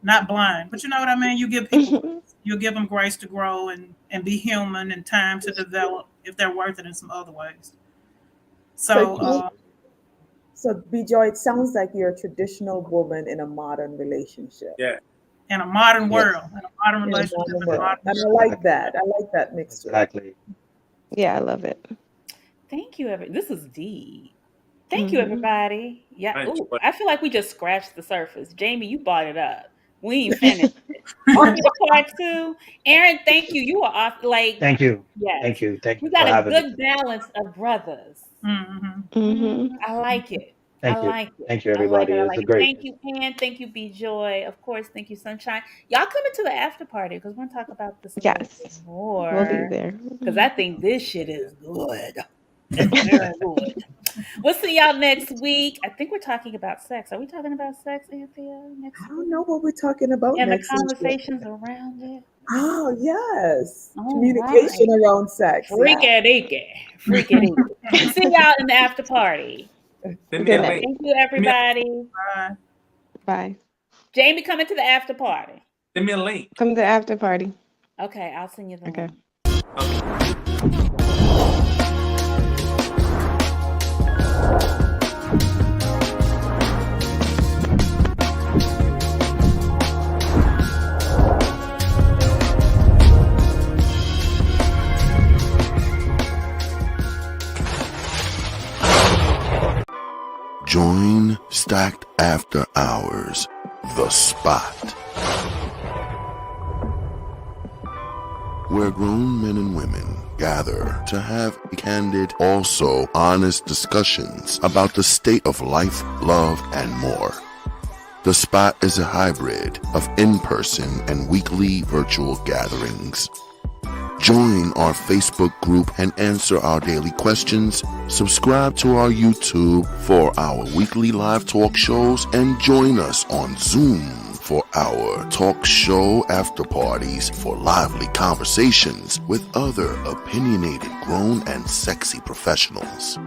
Speaker 7: Not blind, but you know what I mean? You give people, you'll give them grace to grow and be human, and time to develop if they're worth it in some other ways. So
Speaker 3: B-Joy, it sounds like you're a traditional woman in a modern relationship.
Speaker 8: Yeah.
Speaker 7: In a modern world, in a modern relationship.
Speaker 3: And I like that. I like that mixture.
Speaker 9: Exactly.
Speaker 6: Yeah, I love it.
Speaker 2: Thank you, this is deep. Thank you, everybody. Yeah.
Speaker 8: Ooh,
Speaker 2: I feel like we just scratched the surface. Jamie, you brought it up. We ain't finished it. Part 2. Aaron, thank you. You are off.
Speaker 9: Thank you.
Speaker 2: Yes.
Speaker 9: Thank you. Thank you.
Speaker 2: We got
Speaker 9: for
Speaker 2: a
Speaker 9: having
Speaker 2: good
Speaker 9: me.
Speaker 2: balance of brothers.
Speaker 6: Mm-hmm.
Speaker 2: I like it.
Speaker 9: Thank
Speaker 2: I
Speaker 9: you.
Speaker 2: like it.
Speaker 9: Thank you, everybody.
Speaker 2: I
Speaker 9: It
Speaker 2: like
Speaker 9: was
Speaker 2: it.
Speaker 9: great.
Speaker 2: Thank you, Ann. Thank you, B-Joy. Of course, thank you, Sunshine. Y'all coming to the after party because we're going to talk about this
Speaker 6: Yes.
Speaker 2: more.
Speaker 6: We'll be there.
Speaker 2: Because I think this shit is good. It's very good. We'll see y'all next week. I think we're talking about sex. Are we talking about sex, Anthea, next
Speaker 3: I don't know what we're talking about
Speaker 2: and
Speaker 3: next
Speaker 2: the
Speaker 3: week.
Speaker 2: conversations around it?
Speaker 3: Oh, yes.
Speaker 2: All
Speaker 3: Communication
Speaker 2: right.
Speaker 3: around sex.
Speaker 2: Freaky deaky. See y'all in the after party.
Speaker 8: Send me
Speaker 6: Good
Speaker 8: a
Speaker 6: night.
Speaker 8: link.
Speaker 2: Thank you, everybody.
Speaker 7: Bye.
Speaker 6: Bye.
Speaker 2: Jamie, coming to the after party.
Speaker 8: Send me a link.
Speaker 6: Come to the after party.
Speaker 2: Okay, I'll send you the
Speaker 6: Okay.
Speaker 2: link.
Speaker 10: Join Stacked After Hours, The Spot, where grown men and women gather to have candid, also honest discussions about the state of life, love, and more. The Spot is a hybrid of in-person and weekly virtual gatherings. Join our Facebook group and answer our daily questions. Subscribe to our YouTube for our weekly live talk shows and join us on Zoom for our talk show after parties for lively conversations with other opinionated, grown and sexy professionals.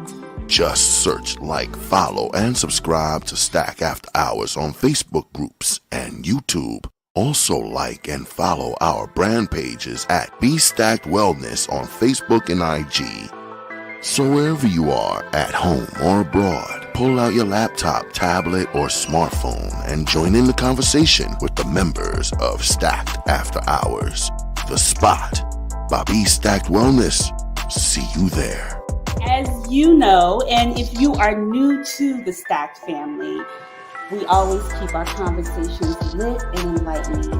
Speaker 10: Just search, like, follow, and subscribe to Stack After Hours on Facebook groups and YouTube. Also like and follow our brand pages at Be Stacked Wellness on Facebook and IG. So wherever you are, at home or abroad, pull out your laptop, tablet, or smartphone and join in the conversation with the members of Stacked After Hours, The Spot by Be Stacked Wellness. See you there.
Speaker 2: As you know, and if you are new to the Stacked family, we always keep our conversations lit and enlightening.